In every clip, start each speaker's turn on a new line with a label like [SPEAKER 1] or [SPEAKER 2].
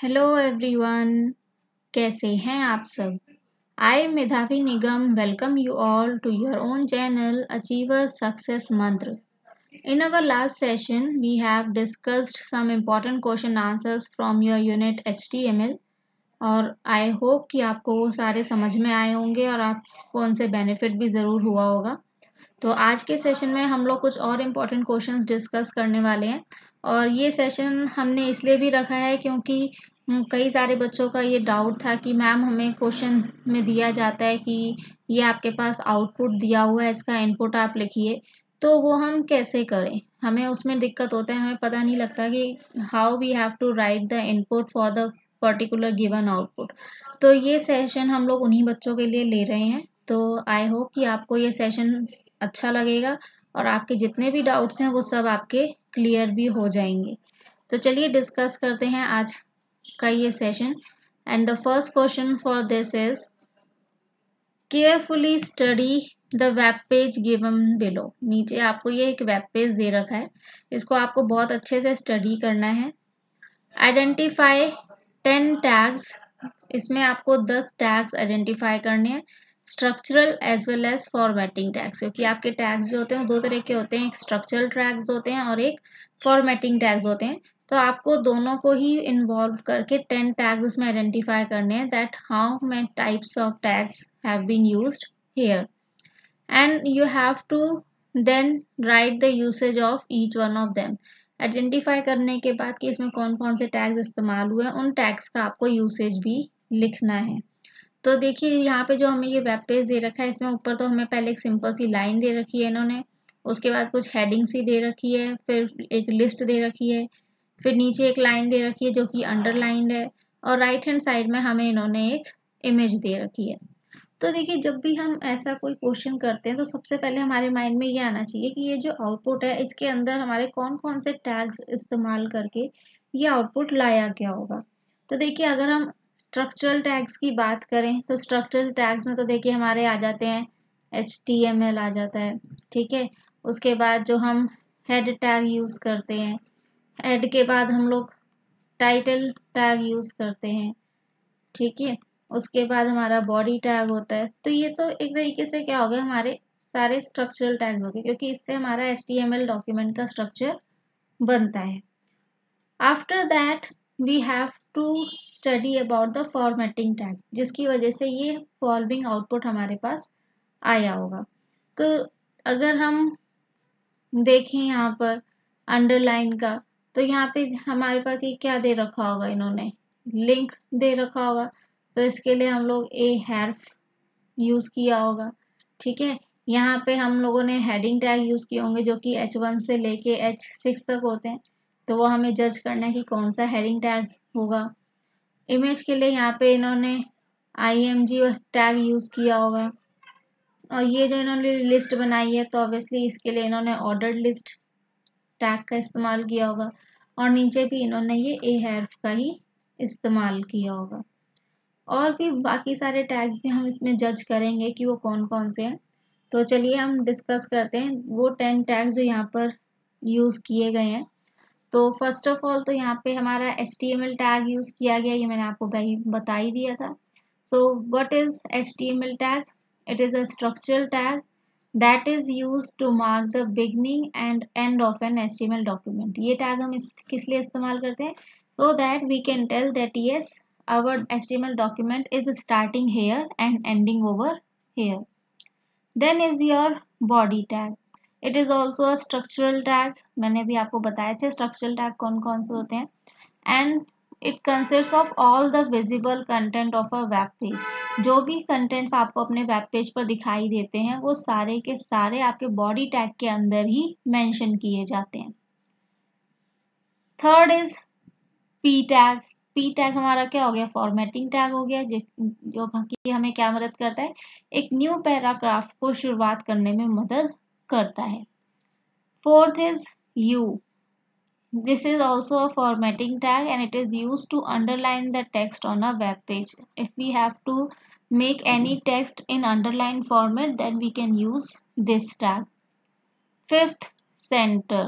[SPEAKER 1] Hello everyone, कैसे हैं आप सब। I Medhavi Nigam welcome you all to your own channel achievers success मंत्र। In our last session, we have discussed some important question answers from your unit HTML और I hope कि आपको वो सारे समझ में आए होंगे और आपको उनसे बेनिफिट भी ज़रूर हुआ होगा। तो आज के सेशन में हम लोग कुछ और इम्पोर्टेंट क्वेश्चंस डिस्कस करने वाले हैं और ये सेशन हमने इसलिए भी रखा है क्योंकि कई सारे बच्चों का ये डाउट था कि मैम हमें क्वेश्चन में दिया जाता है कि ये आपके पास आउटपुट दिया हुआ है, इसका इनपुट आप लिखिए, तो वो हम कैसे करें। हमें उसमें दिक्कत होता है, हमें पता नहीं लगता कि how we have to write the input for the particular given output. तो ये सेशन हम लोग उन्हीं बच्चों के लिए ले रहे हैं। तो आई होप कि आपको ये सेशन अच्छा लगेगा और आपके जितने भी डाउट्स हैं वो सब आपके क्लियर भी हो जाएंगे। तो चलिए डिस्कस करते हैं आज का ये session. And the first question for this is carefully study the web page given below. नीचे आपको ये एक वेब पेज दे रखा है, इसको आपको बहुत अच्छे से स्टडी करना है। आइडेंटिफाई 10 टैग्स, इसमें आपको 10 टैग्स आइडेंटिफाई करने हैं, structural as well as formatting tags, क्योंकि आपके टैग्स जो होते हैं वो दो तरह के होते हैं, एक स्ट्रक्चरल टैग्स होते हैं और एक फॉर्मेटिंग टैग्स होते हैं। तो आपको दोनों को ही इन्वॉल्व करके 10 टैग्स इसमें आइडेंटिफाई करने हैं, that how many types of tags have been used here and you have to then write the usage of each one of them. Identify करने के बाद कि इसमें कौन कौन से टैग्स इस्तेमाल हुए हैं, उन टैग्स का आपको यूसेज भी लिखना है। तो देखिए यहाँ पे जो हमें ये वेब पेज दे रखा है, इसमें ऊपर तो हमें पहले एक सिंपल सी लाइन दे रखी है इन्होंने, उसके बाद कुछ हेडिंग सी दे रखी है, फिर एक लिस्ट दे रखी है, फिर नीचे एक लाइन दे रखी है जो कि अंडरलाइंड है, और राइट हैंड साइड में हमें इन्होंने एक इमेज दे रखी है। तो देखिए जब भी हम ऐसा कोई क्वेश्चन करते हैं तो सबसे पहले हमारे माइंड में ये आना चाहिए कि ये जो आउटपुट है इसके अंदर हमारे कौन कौन से टैग्स इस्तेमाल करके ये आउटपुट लाया गया होगा। तो देखिए अगर हम स्ट्रक्चरल टैग्स की बात करें तो स्ट्रक्चरल टैग्स में तो देखिए हमारे आ जाते हैं HTML आ जाता है, ठीक है। उसके बाद जो हम हेड टैग यूज़ करते हैं, हेड के बाद हम लोग टाइटल टैग यूज़ करते हैं, ठीक है। उसके बाद हमारा बॉडी टैग होता है। तो ये तो एक तरीके से क्या हो गया, हमारे सारे स्ट्रक्चरल टैग हो गए, क्योंकि इससे हमारा HTML डॉक्यूमेंट का स्ट्रक्चर बनता है। After that we have to study about the formatting tags, जिसकी वजह से ये फॉलोइंग आउटपुट हमारे पास आया होगा। तो अगर हम देखें यहाँ पर अंडरलाइन का, तो यहाँ पे हमारे पास ये क्या दे रखा होगा, इन्होंने लिंक दे रखा होगा। तो इसके लिए हम लोग ए हैर्फ यूज़ किया होगा, ठीक है। यहाँ पे हम लोगों ने हेडिंग टैग यूज़ किए होंगे जो कि H1 से लेके H6 तक होते हैं, तो वो हमें जज करना है कि कौन सा हेडिंग टैग होगा। इमेज के लिए यहाँ पे इन्होंने IMG टैग यूज़ किया होगा, और ये जो इन्होंने लिस्ट बनाई है तो ऑब्वियसली इसके लिए इन्होंने ऑर्डर्ड लिस्ट टैग का इस्तेमाल किया होगा, और नीचे भी इन्होंने ये ए हैर्फ का ही इस्तेमाल किया होगा। और भी बाकी सारे टैग्स भी हम इसमें जज करेंगे कि वो कौन कौन से हैं। तो चलिए हम डिस्कस करते हैं वो 10 टैग्स जो यहाँ पर यूज़ किए गए हैं। तो फर्स्ट ऑफ ऑल तो यहाँ पे हमारा HTML टैग यूज़ किया गया, ये मैंने आपको बता ही दिया था। So what is HTML tag? It is a structural tag that is used to mark the beginning and end of an HTML document। ये टैग हम किस लिए इस्तेमाल करते हैं? So that we can tell that yes, our HTML document is starting here and ending over here। Then is your body tag। It is also a structural tag। मैंने भी आपको बताए थे structural tag कौन कौन से होते हैं। And it consists of all the visible content of a web page। जो भी कंटेंट्स आपको अपने वेब पेज पर दिखाई देते हैं वो सारे के सारे आपके बॉडी टैग के अंदर ही मेंशन किए जाते हैं। Third is P tag. P tag हमारा क्या हो गया, फॉर्मेटिंग टैग हो गया, जो कि हमें क्या मदद करता है, एक न्यू पैराग्राफ को शुरुआत करने में मदद करता है। Fourth is you. This is also a formatting tag and it is used to underline the text on a web page। If we have to make any text in underline format, then we can use this tag। Fifth, center।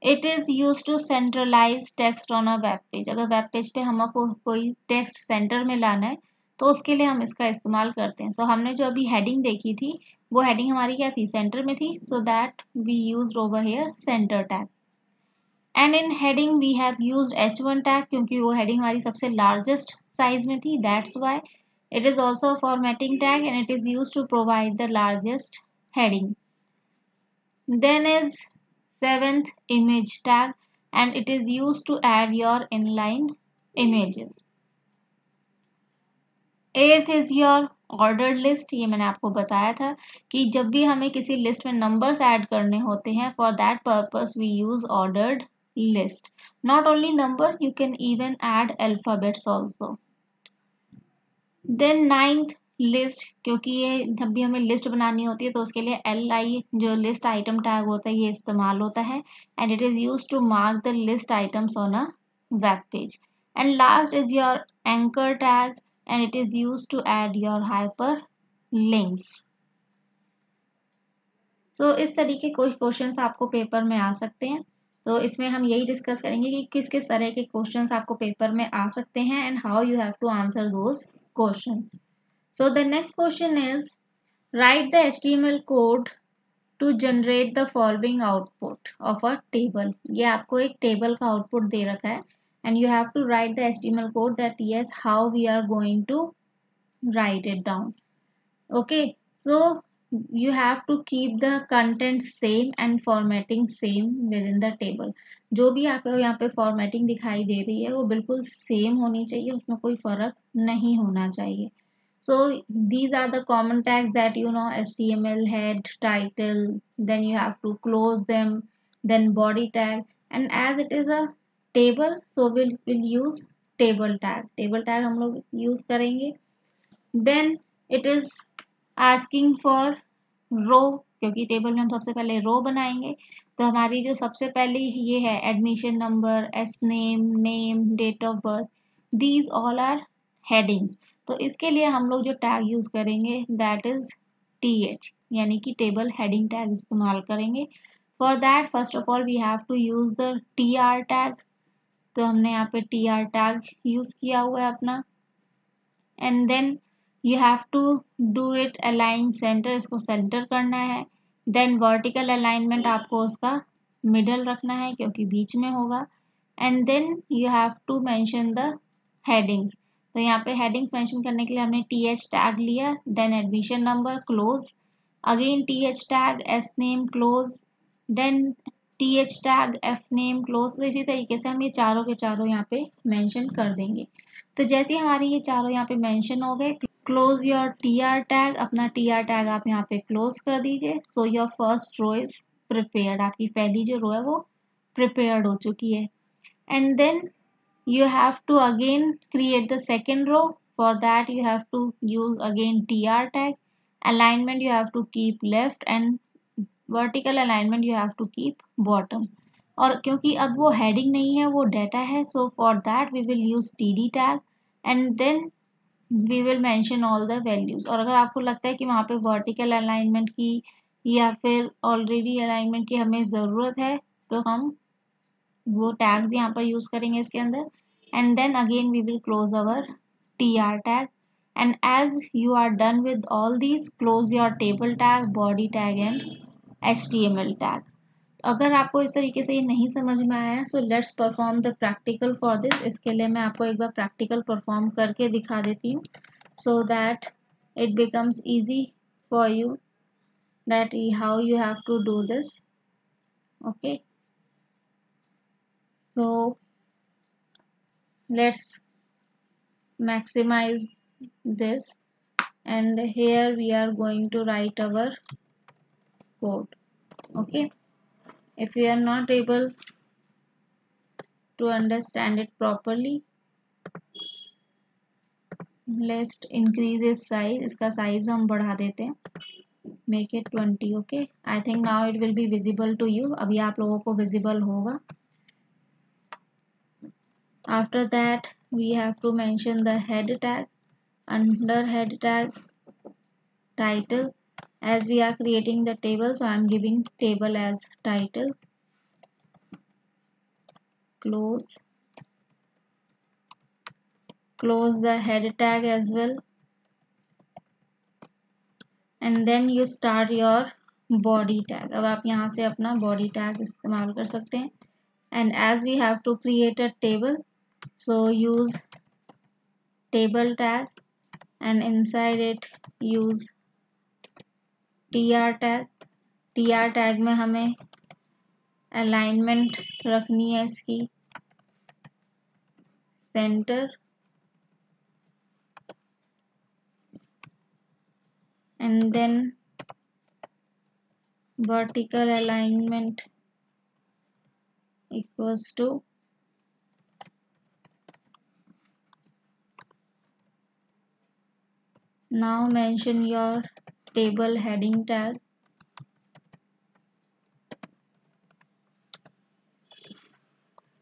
[SPEAKER 1] It is use to centralize text on a web page. अगर web page पे हमको कोई text centre में लाना है तो उसके लिए हम इसका इस्तेमाल करते हैं। तो हमने जो अभी हेडिंग देखी थी वो हेडिंग हमारी क्या थी, सेंटर में थी, so that we use over here center tag. And in heading we have used H1 tag क्योंकि वो हेडिंग हमारी सबसे लार्जेस्ट साइज में थी, that's why it is also a formatting tag and it is used to provide the largest heading. Then is seventh image tag and it is used to add your inline images. Eighth is your ordered list। ये मैंने आपको बताया था कि जब भी हमें किसी लिस्ट में नंबर्स ऐड करने होते हैं, for that purpose we use ordered list. Not only numbers, you can even add alphabets also. Then ninth list, क्योंकि ये जब भी हमें लिस्ट बनानी होती है तो उसके लिए LI जो लिस्ट आइटम टैग होता है ये इस्तेमाल होता है and it is use to mark the list items on a web page. And last is your anchor tag and it is use to add your hyperlinks. So इस तरीके कोई questions आपको पेपर में आ सकते हैं। तो इसमें हम यही डिस्कस करेंगे कि किस किस तरह के क्वेश्चंस आपको पेपर में आ सकते हैं and how you have to answer those questions. So the next question is, write the HTML code to generate the following output of a table. ये आपको एक टेबल का आउटपुट दे रखा है and you have to write the HTML code that yes how we are going to write it down. Okay, so you have to keep the content same and formatting same within the table. जो भी आपको यहाँ पे formatting दिखाई दे रही है वो बिल्कुल सेम होनी चाहिए, उसमें कोई फर्क नहीं होना चाहिए। So these are the common tags that you know, HTML, head, title, then you have to close them, then body tag, and as it is a table, so we'll use table tag. Table tag हम लोग use करेंगे। Then it is asking for row, क्योंकि table में हम सबसे पहले रो बनाएंगे। तो हमारी जो सबसे पहली ये है admission number, S name, name, date of birth, these all are headings. तो इसके लिए हम लोग जो टैग यूज करेंगे दैट इज TH, यानी कि टेबल हेडिंग टैग इस्तेमाल करेंगे। For that first of all we have to use the TR tag. तो हमने यहाँ पे TR टैग यूज किया हुआ है अपना। And then you have to do it align center, इसको सेंटर करना है। देन वर्टिकल अलाइनमेंट आपको उसका मिडल रखना है क्योंकि बीच में होगा। And then you have to mention the headings. तो यहाँ पे हेडिंग्स मेंशन करने के लिए हमने TH टैग लिया, then admission number close, again TH tag, S name close, then TH tag, F name close. तो इसी तरीके से हम ये चारों के चारों यहाँ पे मेंशन कर देंगे। तो जैसे हमारे ये चारों यहाँ पे मेंशन हो गए, क्लोज योर TR टैग, अपना TR टैग आप यहाँ पे क्लोज कर दीजिए। So your first row is prepared, आपकी पहली जो रो है वो प्रिपेयर्ड हो चुकी है। And then you have to again create the second row. For that you have to use again TR tag. Alignment you have to keep left and vertical alignment you have to keep bottom. और क्योंकि अब वो heading नहीं है वो data है, so for that we will use TD tag and then we will mention all the values. और अगर आपको लगता है कि वहाँ पे vertical alignment की या फिर already alignment की हमें ज़रूरत है तो हम वो टैग्स यहाँ पर यूज करेंगे इसके अंदर। And then again we will close our TR tag and as you are done with all these close your table tag, body tag and HTML tag. अगर आपको इस तरीके से ये नहीं समझ में आया so let's perform the practical for this. इसके लिए मैं आपको एक बार प्रैक्टिकल परफॉर्म करके दिखा देती हूँ so that it becomes easy for you that how you have to do this. Okay, so let's maximize this and here we are going to write our code. Okay, if we are not able to understand it properly, let's increase its size. इसका size हम बढ़ा देते हैं, make it 20. Okay, I think now it will be visible to you. अभी आप लोगों को visible होगा। After that we have to mention the head tag, under head tag title, as we are creating the table so I am giving table as title, close the head tag as well, and then you start your body tag. अब आप यहाँ से अपना body tag इस्तेमाल कर सकते हैं. And as we have to create a table, so use table tag, and inside it use tr tag. tr tag में हमें alignment रखनी है इसकी center, and then vertical alignment equals to now mention your table heading tag.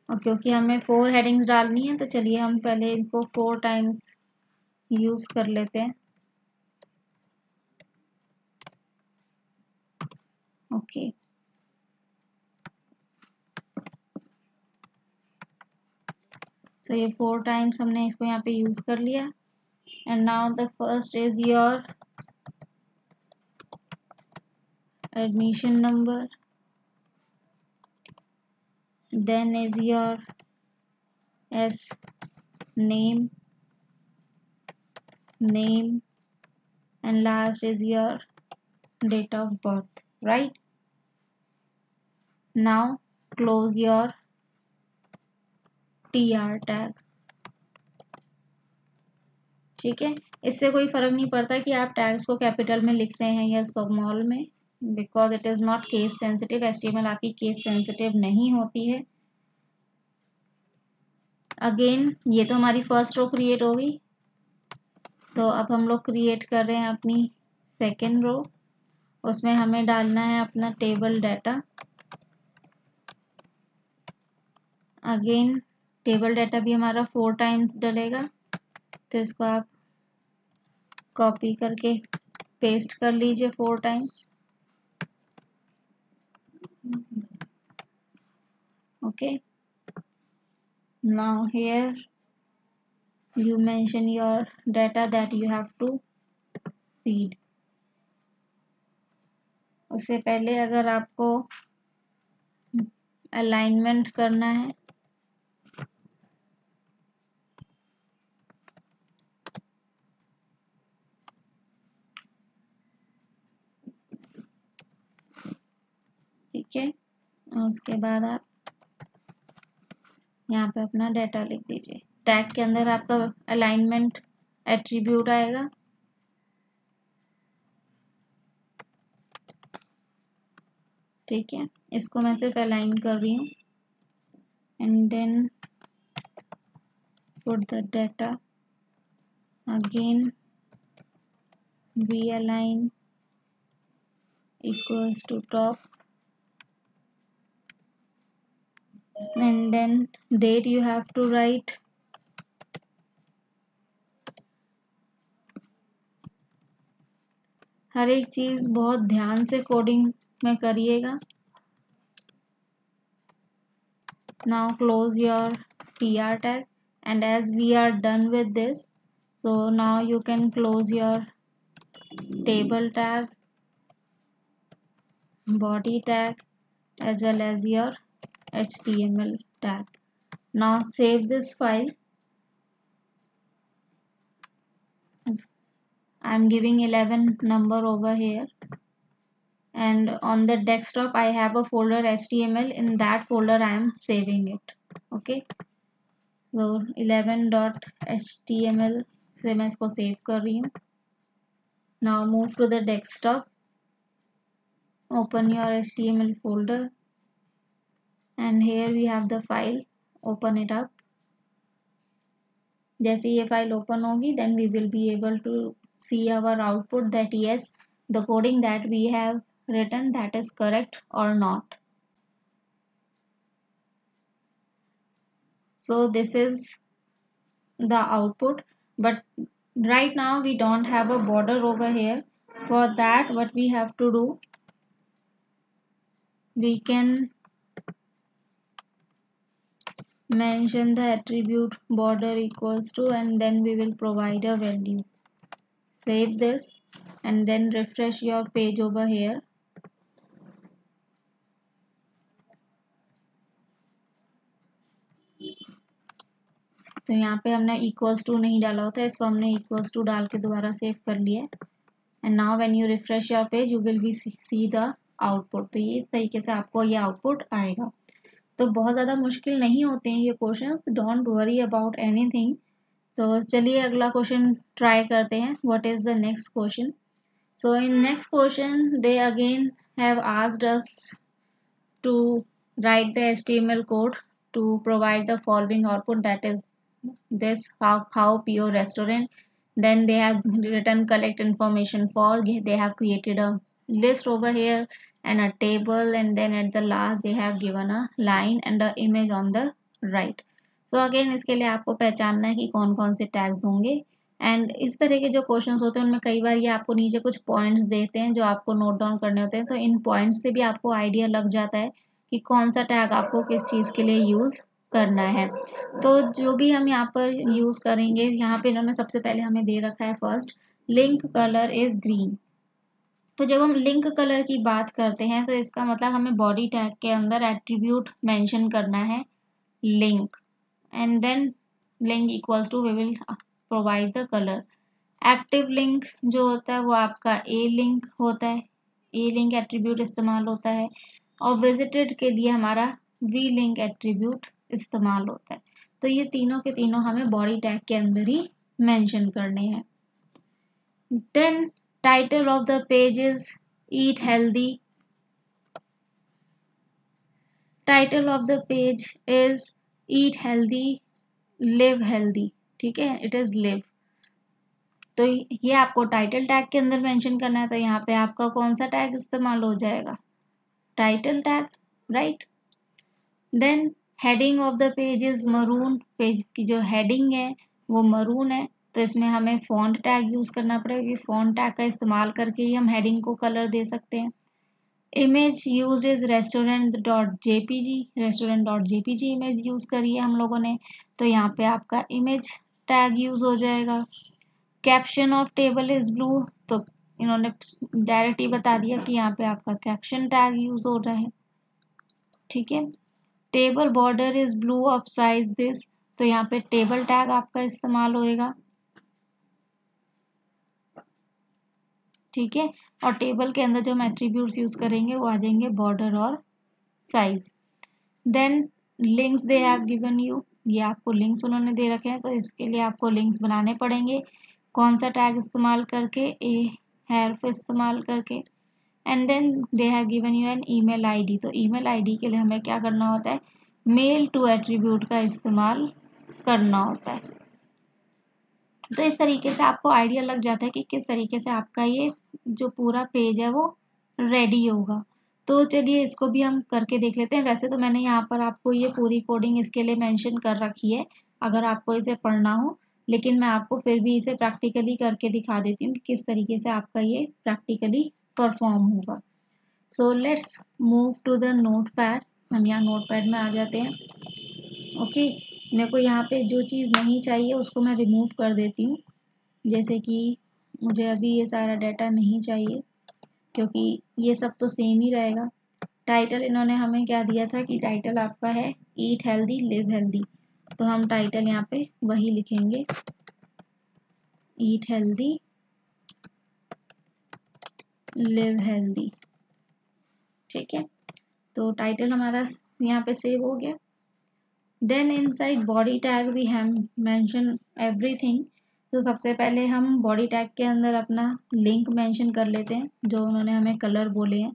[SPEAKER 1] और क्योंकि हमें 4 headings डालनी है तो चलिए हम पहले इनको 4 टाइम्स यूज कर लेते हैं. ओके, सो ये 4 टाइम्स हमने इसको यहाँ पे यूज कर लिया. And now the first is your admission number, then is your S name, and last is your date of birth, right? Now close your tr tag. ठीक है, इससे कोई फर्क नहीं पड़ता कि आप टैग्स को कैपिटल में लिख रहे हैं या स्मॉल में, because it is not case sensitive. HTML आपकी केस सेंसिटिव नहीं होती है. अगेन ये तो हमारी फर्स्ट रो क्रिएट हो गई. तो अब हम लोग क्रिएट कर रहे हैं अपनी सेकेंड रो. उसमें हमें डालना है अपना table data. Again table data भी हमारा 4 टाइम्स डलेगा, तो इसको आप कॉपी करके पेस्ट कर लीजिए 4 times. Okay, now here you mention your data that you have to feed. उससे पहले अगर आपको अलाइनमेंट करना है ठीक है, उसके बाद आप यहाँ पे अपना डाटा लिख दीजिए. टैग के अंदर आपका अलाइनमेंट एट्रीब्यूट आएगा. ठीक है, इसको मैं सिर्फ अलाइन कर रही हूँ. And then put the data again realign equals to top, and then date you have to write हर एक चीज बहुत ध्यान से कोडिंग में करिएगा. now close your tr tag, and as we are done with this, so now you can close your table tag, body tag, as well as your HTML tag. Now save this file. I'm giving 11 number over here, and on the desktop I have a folder HTML. In that folder I am saving it. Okay, so 11.html से मैं इसको save कर रही हूँ. Now move to the desktop, open your HTML folder, and here we have the file. Open it up. जैसे ये file open होगी, then we will be able to see our output that yes, the coding that we have written, that is correct or not. So this is the output, but right now we don't have a border over here. For that, what we have to do, we can mention the attribute border equals to, and then we will provide a value. Save this and then refresh your page over here. तो यहाँ पे हमने equals to नहीं डाला होता है, इसको हमने equals to डाल के दोबारा सेव कर लिया है. And now when you refresh your page you will be see the output. तो ये इस तरीके से आपको ये output आएगा. तो बहुत ज़्यादा मुश्किल नहीं होते हैं ये question. Don't worry about anything. तो चलिए अगला क्वेश्चन ट्राई करते हैं. What is the next question? So in next question they again have asked us to write the HTML code to provide the following output, that is this how PO restaurant. Then they have written collect information for, they have created a list over here and a table, and then at the last they have given a line and a image on the right. तो again इसके लिए आपको पहचानना है कि कौन कौन से टैग्स होंगे. एंड इस तरह के जो क्वेश्चंस होते हैं उनमें कई बार ये आपको नीचे कुछ पॉइंट्स देते हैं जो आपको नोट डाउन करने होते हैं. तो इन पॉइंट्स से भी आपको आइडिया लग जाता है कि कौन सा टैग आपको किस चीज़ के लिए यूज़ करना है. तो जो भी हम यहाँ पर यूज़ करेंगे, यहाँ पे इन्होंने सबसे पहले हमें दे रखा है first link colour is green. तो जब हम लिंक कलर की बात करते हैं तो इसका मतलब हमें बॉडी टैग के अंदर एट्रीब्यूट मेंशन करना है link, and then link equals to we will provide the colour. Active link जो होता है वो आपका ए लिंक होता है, ए लिंक एट्रीब्यूट इस्तेमाल होता है. और विजिटेड के लिए हमारा वी लिंक एट्रीब्यूट इस्तेमाल होता है. तो ये तीनों के तीनों हमें बॉडी टैग के अंदर ही मेंशन करने हैं. Then title of the page is eat healthy. Title of the page is eat healthy live healthy. ठीक है, इट इज लिव. तो ये आपको टाइटल टैग के अंदर मेंशन करना है. तो यहाँ पे आपका कौन सा टैग इस्तेमाल हो जाएगा? Title tag, right. Then heading of the page is maroon. Page की जो हेडिंग है वो मरून है, तो इसमें हमें फॉन्ट टैग यूज करना पड़ेगा. फॉन्ट टैग का इस्तेमाल करके ही हम हेडिंग को कलर दे सकते हैं. Image use is restaurant.jpg. restaurant.jpg image use करी है हम लोगों ने, तो यहाँ पे आपका इमेज टैग यूज हो जाएगा. Caption of table is blue, तो इन्होंने डायरेक्ट ही बता दिया कि यहाँ पे आपका कैप्शन टैग यूज हो रहा है. ठीक है. Table border is blue of size this, तो यहाँ पे टेबल टैग आपका इस्तेमाल होएगा. ठीक है. और टेबल के अंदर जो हम एट्रीब्यूट्स यूज करेंगे वो आ जाएंगे बॉर्डर और size. Then links they have given you. ये आपको लिंक्स उन्होंने दे रखे हैं, तो इसके लिए आपको लिंक्स बनाने पड़ेंगे. कौन सा टैग इस्तेमाल करके? ए हेल्प इस्तेमाल करके. And then they have given you an email ID. तो ईमेल आईडी के लिए हमें क्या करना होता है? मेल टू एट्रीब्यूट का इस्तेमाल करना होता है. तो इस तरीके से आपको आइडिया लग जाता है कि किस तरीके से आपका ये जो पूरा पेज है वो रेडी होगा. तो चलिए इसको भी हम करके देख लेते हैं. वैसे तो मैंने यहाँ पर आपको ये पूरी कोडिंग इसके लिए मेंशन कर रखी है अगर आपको इसे पढ़ना हो, लेकिन मैं आपको फिर भी इसे प्रैक्टिकली करके दिखा देती हूँ कि किस तरीके से आपका ये प्रैक्टिकली परफॉर्म होगा. So let's move to the notepad. हम यहाँ नोटपैड में आ जाते हैं. ओके, मेरे को यहाँ पे जो चीज़ नहीं चाहिए उसको मैं रिमूव कर देती हूँ. जैसे कि मुझे अभी ये सारा डाटा नहीं चाहिए क्योंकि ये सब तो सेम ही रहेगा. टाइटल इन्होंने हमें क्या दिया था कि टाइटल आपका है ईट हेल्दी लिव हेल्दी, तो हम टाइटल यहाँ पे वही लिखेंगे, ईट हेल्दी लिव हेल्दी. ठीक है. तो टाइटल हमारा यहाँ पे सेव हो गया. Then inside body tag we have mention everything. तो सबसे पहले हम बॉडी टैग के अंदर अपना लिंक मेंशन कर लेते हैं जो उन्होंने हमें कलर बोले हैं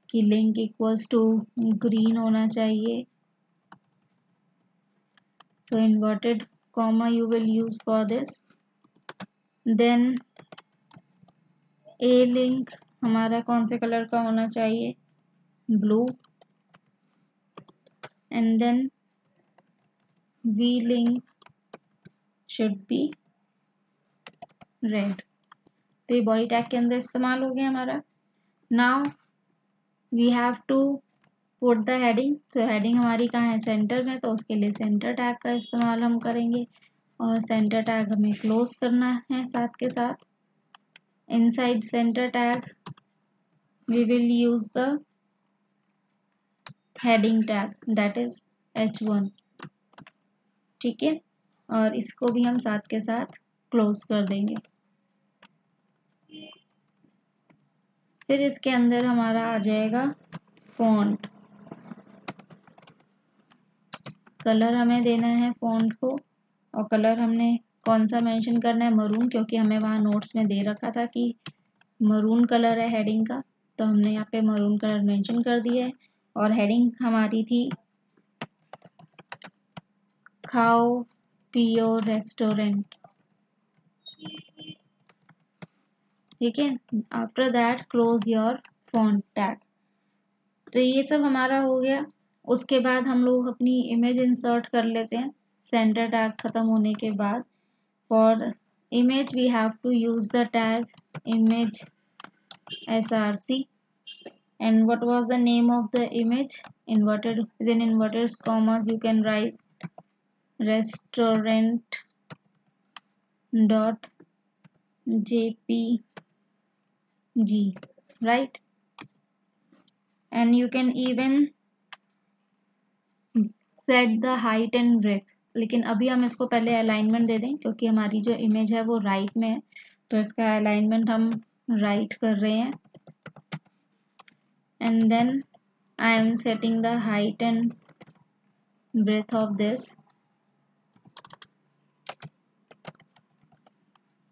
[SPEAKER 1] कि लिंक इक्वल्स टू ग्रीन होना चाहिए. So inverted comma you will use for this. Then a link हमारा कौन से कलर का होना चाहिए? Blue. And then V link should be red. तो ये बॉडी टैग के अंदर इस्तेमाल हो गया हमारा. Now we have to put the heading, तो हेडिंग हमारी कहाँ है, सेंटर में, तो उसके लिए सेंटर टैग का इस्तेमाल हम करेंगे और सेंटर टैग हमें क्लोज करना है साथ के साथ. Inside center tag we will use the heading tag that is H1. ठीक है, और इसको भी हम साथ के साथ क्लोज कर देंगे. फिर इसके अंदर हमारा आ जाएगा फॉन्ट. कलर हमें देना है फॉन्ट को, और कलर हमने कौन सा मेंशन करना है, मरून, क्योंकि हमें वहाँ नोट्स में दे रखा था कि मरून कलर है हेडिंग का, तो हमने यहाँ पे मरून कलर मेंशन कर दिया है. और हेडिंग हमारी थी खाओ पियो रेस्टोरेंट. ठीक है, after that close your font tag. तो ये सब हमारा हो गया. उसके बाद हम लोग अपनी इमेज इंसर्ट कर लेते हैं सेंटर टैग खत्म होने के बाद. For image we have to use the tag image src. And what was the name of the image? Inverted, within inverted commas you can write restaurant dot jpg, right? And you can even set the height and width. लेकिन अभी हम इसको पहले alignment दे दें, क्योंकि हमारी जो image है वो राइट में है, तो इसका अलाइनमेंट हम राइट कर रहे हैं. And then I am setting the height and width of this.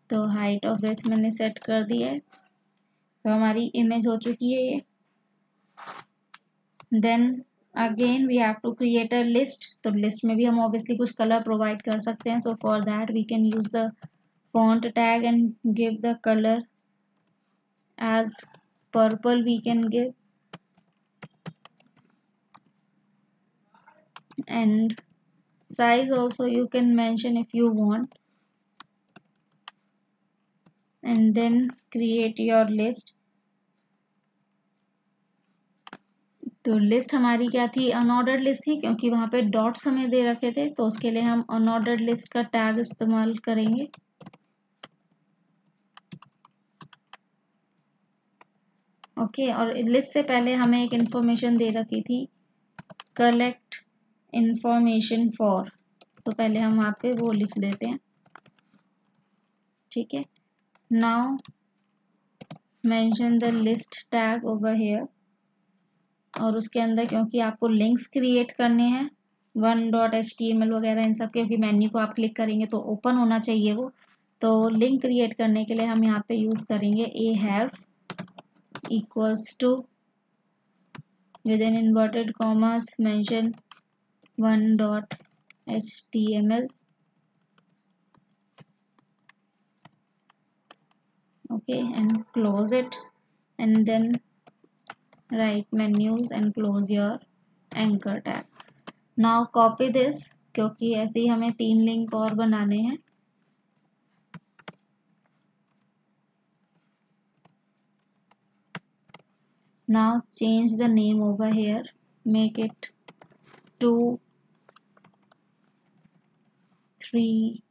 [SPEAKER 1] तो हाइट और विड्थ मैंने सेट कर दिया है, तो हमारी इमेज हो चुकी है ये. Then again we have to create a list. तो लिस्ट में भी हम ऑब्वियसली कुछ कलर प्रोवाइड कर सकते हैं. So for that we can use the font tag and give the colour as purple we can give. And size also you can mention if you want. And then create your list. तो list हमारी क्या थी, unordered list थी, क्योंकि वहां पे dots हमें दे रखे थे, तो उसके लिए हम अनऑर्डर्ड लिस्ट का टैग इस्तेमाल करेंगे. ओके, और लिस्ट से पहले हमें एक इंफॉर्मेशन दे रखी थी, कलेक्ट इंफॉर्मेशन फॉर. तो पहले हम वहाँ पे वो लिख लेते हैं. ठीक है, now mention the list tag over hair. और उसके अंदर क्योंकि आपको लिंक्स क्रिएट करने हैं 1.html वगैरह इन सब के, क्योंकि मेन्यू को आप क्लिक करेंगे तो ओपन होना चाहिए वो, तो लिंक क्रिएट करने के लिए हम यहाँ पे यूज करेंगे ahref equals to with in inverted commas mention 1.html. okay, and close it, and then write menus and close your anchor tag. now copy this, क्योंकि ऐसे ही हमें 3 लिंक और बनाने हैं. now change the name over here, make it 2 3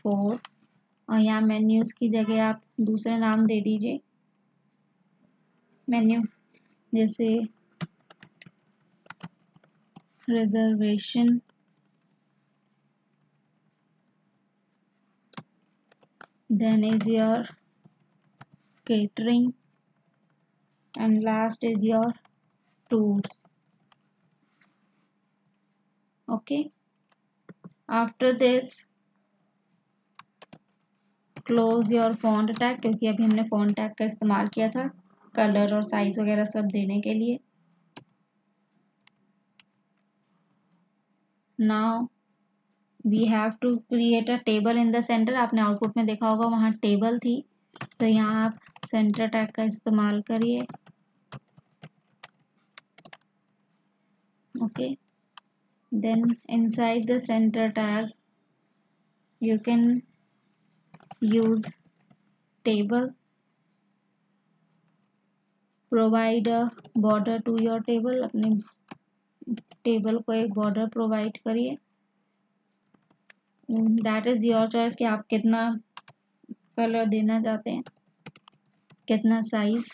[SPEAKER 1] 4, और यहाँ menus की जगह आप दूसरे नाम दे दीजिए. मेन्यू जैसे reservation, then is your catering, and last is your tours. okay, after this close your font tag, क्योंकि अभी हमने font tag का इस्तेमाल किया था कलर और साइज वगैरह सब देने के लिए. now we have to create a table in the center. आपने आउटपुट में देखा होगा वहाँ टेबल थी, तो यहाँ आप सेंटर टैग का इस्तेमाल करिए. okay, then inside the center tag you can use table, provide a border to your table, अपने टेबल को एक बॉर्डर प्रोवाइड करिए। दैट इज योर चॉइस कि आप कितना कलर देना चाहते हैं, कितना size.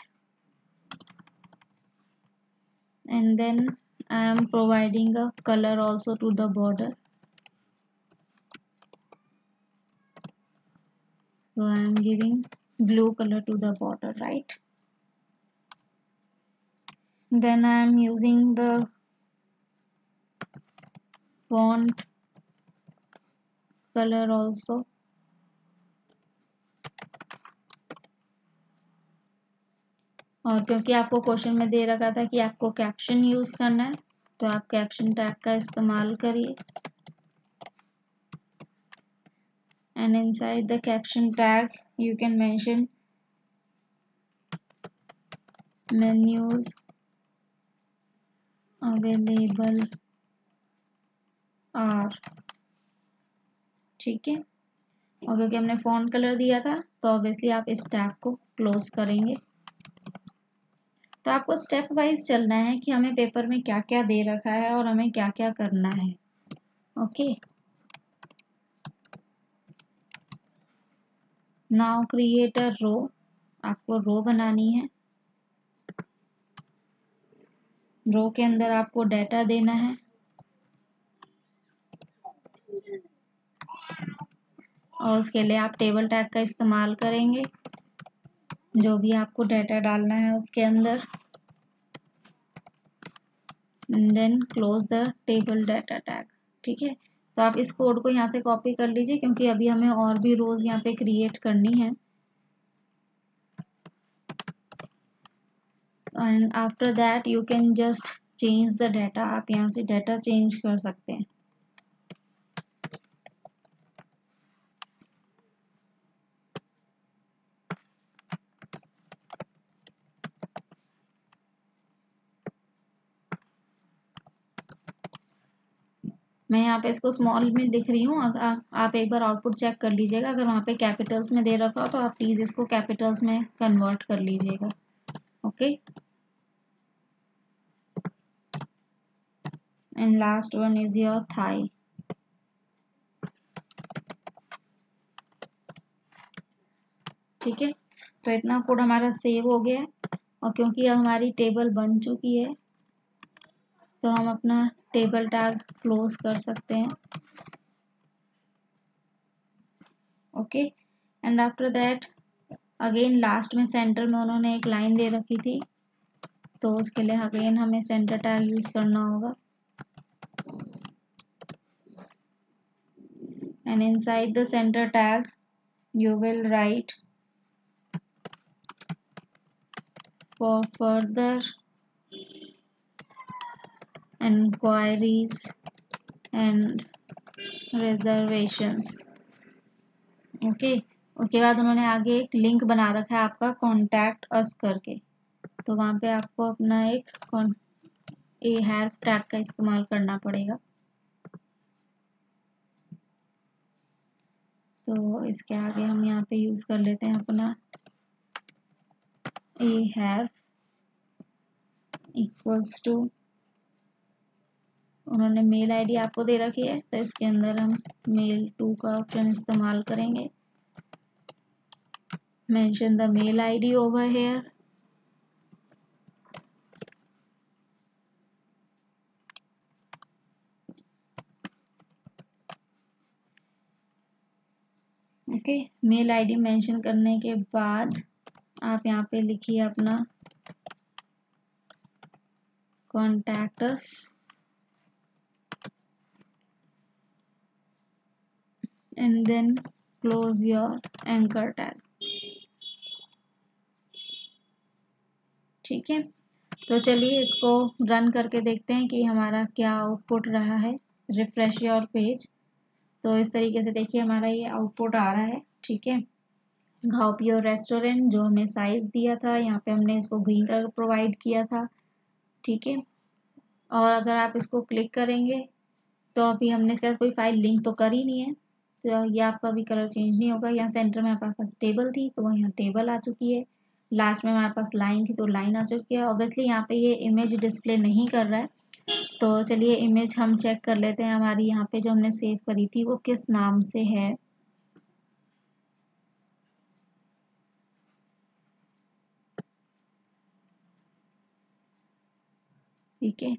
[SPEAKER 1] And then I am providing a colour also to the border, so I am giving blue color to the border, right? Then I am using the font color also, और क्योंकि आपको question में दे रखा था कि आपको caption use करना है, तो आप कैप्शन टैग का इस्तेमाल करिए। And inside the caption tag you can mention menus available are, ठीक है। और क्योंकि हमने फॉन्ट कलर दिया था तो ऑब्वियसली आप इस टैग को क्लोज करेंगे। तो आपको स्टेप वाइज चलना है कि हमें पेपर में क्या क्या दे रखा है और हमें क्या क्या करना है। ओके, नाउ क्रिएट अ रो, आपको रो बनानी है। रो के अंदर आपको डाटा देना है, और उसके लिए आप टेबल टैग का इस्तेमाल करेंगे, जो भी आपको डाटा डालना है उसके अंदर। Then close the table data tag, ठीक है। तो आप इस कोड को यहाँ से कॉपी कर लीजिए, क्योंकि अभी हमें और भी रोज यहाँ पे क्रिएट करनी है। And after that you can just change the data, आप यहाँ से डाटा चेंज कर सकते हैं। मैं यहाँ पे इसको स्मॉल में लिख रही हूँ, आप एक बार आउटपुट चेक कर लीजिएगा। अगर वहाँ पे कैपिटल्स में दे रखा हो तो आप प्लीज़ इसको कैपिटल्स में कन्वर्ट कर लीजिएगा। Okay, and last one is your tie. ठीक है, तो इतना कोड हमारा सेव हो गया है, और क्योंकि अब हमारी टेबल बन चुकी है तो हम अपना टेबल टैग क्लोज कर सकते हैं। Okay, and after that again last में सेंटर में उन्होंने एक लाइन दे रखी थी, तो उसके लिए अगेन हमें सेंटर टैग यूज करना होगा। And inside the centre tag you will write for further enquiries and reservations। Okay, उसके बाद उन्होंने आगे एक लिंक बना रखा है आपका कॉन्टैक्ट अस करके, तो वहाँ पे आपको अपना एक हेल्प टैग का इस्तेमाल करना पड़ेगा। तो इसके आगे हम यहाँ पे यूज कर लेते हैं अपना हेल्प इक्वल्स टू, उन्होंने मेल आईडी आपको दे रखी है तो इसके अंदर हम मेल टू का ऑप्शन इस्तेमाल करेंगे। Mention the mail ID over here. Okay, mail ID mention करने के बाद आप यहाँ पे लिखिए अपना contact us, and then close your anchor tag. ठीक है, तो चलिए इसको रन करके देखते हैं कि हमारा क्या आउटपुट रहा है। Refresh your page. तो इस तरीके से देखिए हमारा ये आउटपुट आ रहा है। ठीक है, घाव प्योर रेस्टोरेंट जो हमने साइज दिया था, यहाँ पे हमने इसको ग्रीन कलर प्रोवाइड किया था। ठीक है, और अगर आप इसको क्लिक करेंगे तो अभी हमने इसका कोई फाइल लिंक तो कर ही नहीं है, तो ये आपका भी कलर चेंज नहीं होगा। यहाँ सेंटर में आपके पास टेबल थी तो यहाँ टेबल आ चुकी है। लास्ट में हमारे पास लाइन थी तो लाइन आ चुकी है। ऑब्वियसली यहाँ पे ये इमेज डिस्प्ले नहीं कर रहा है, तो चलिए इमेज हम चेक कर लेते हैं हमारी यहाँ पे जो हमने सेव करी थी वो किस नाम से है। ठीक है,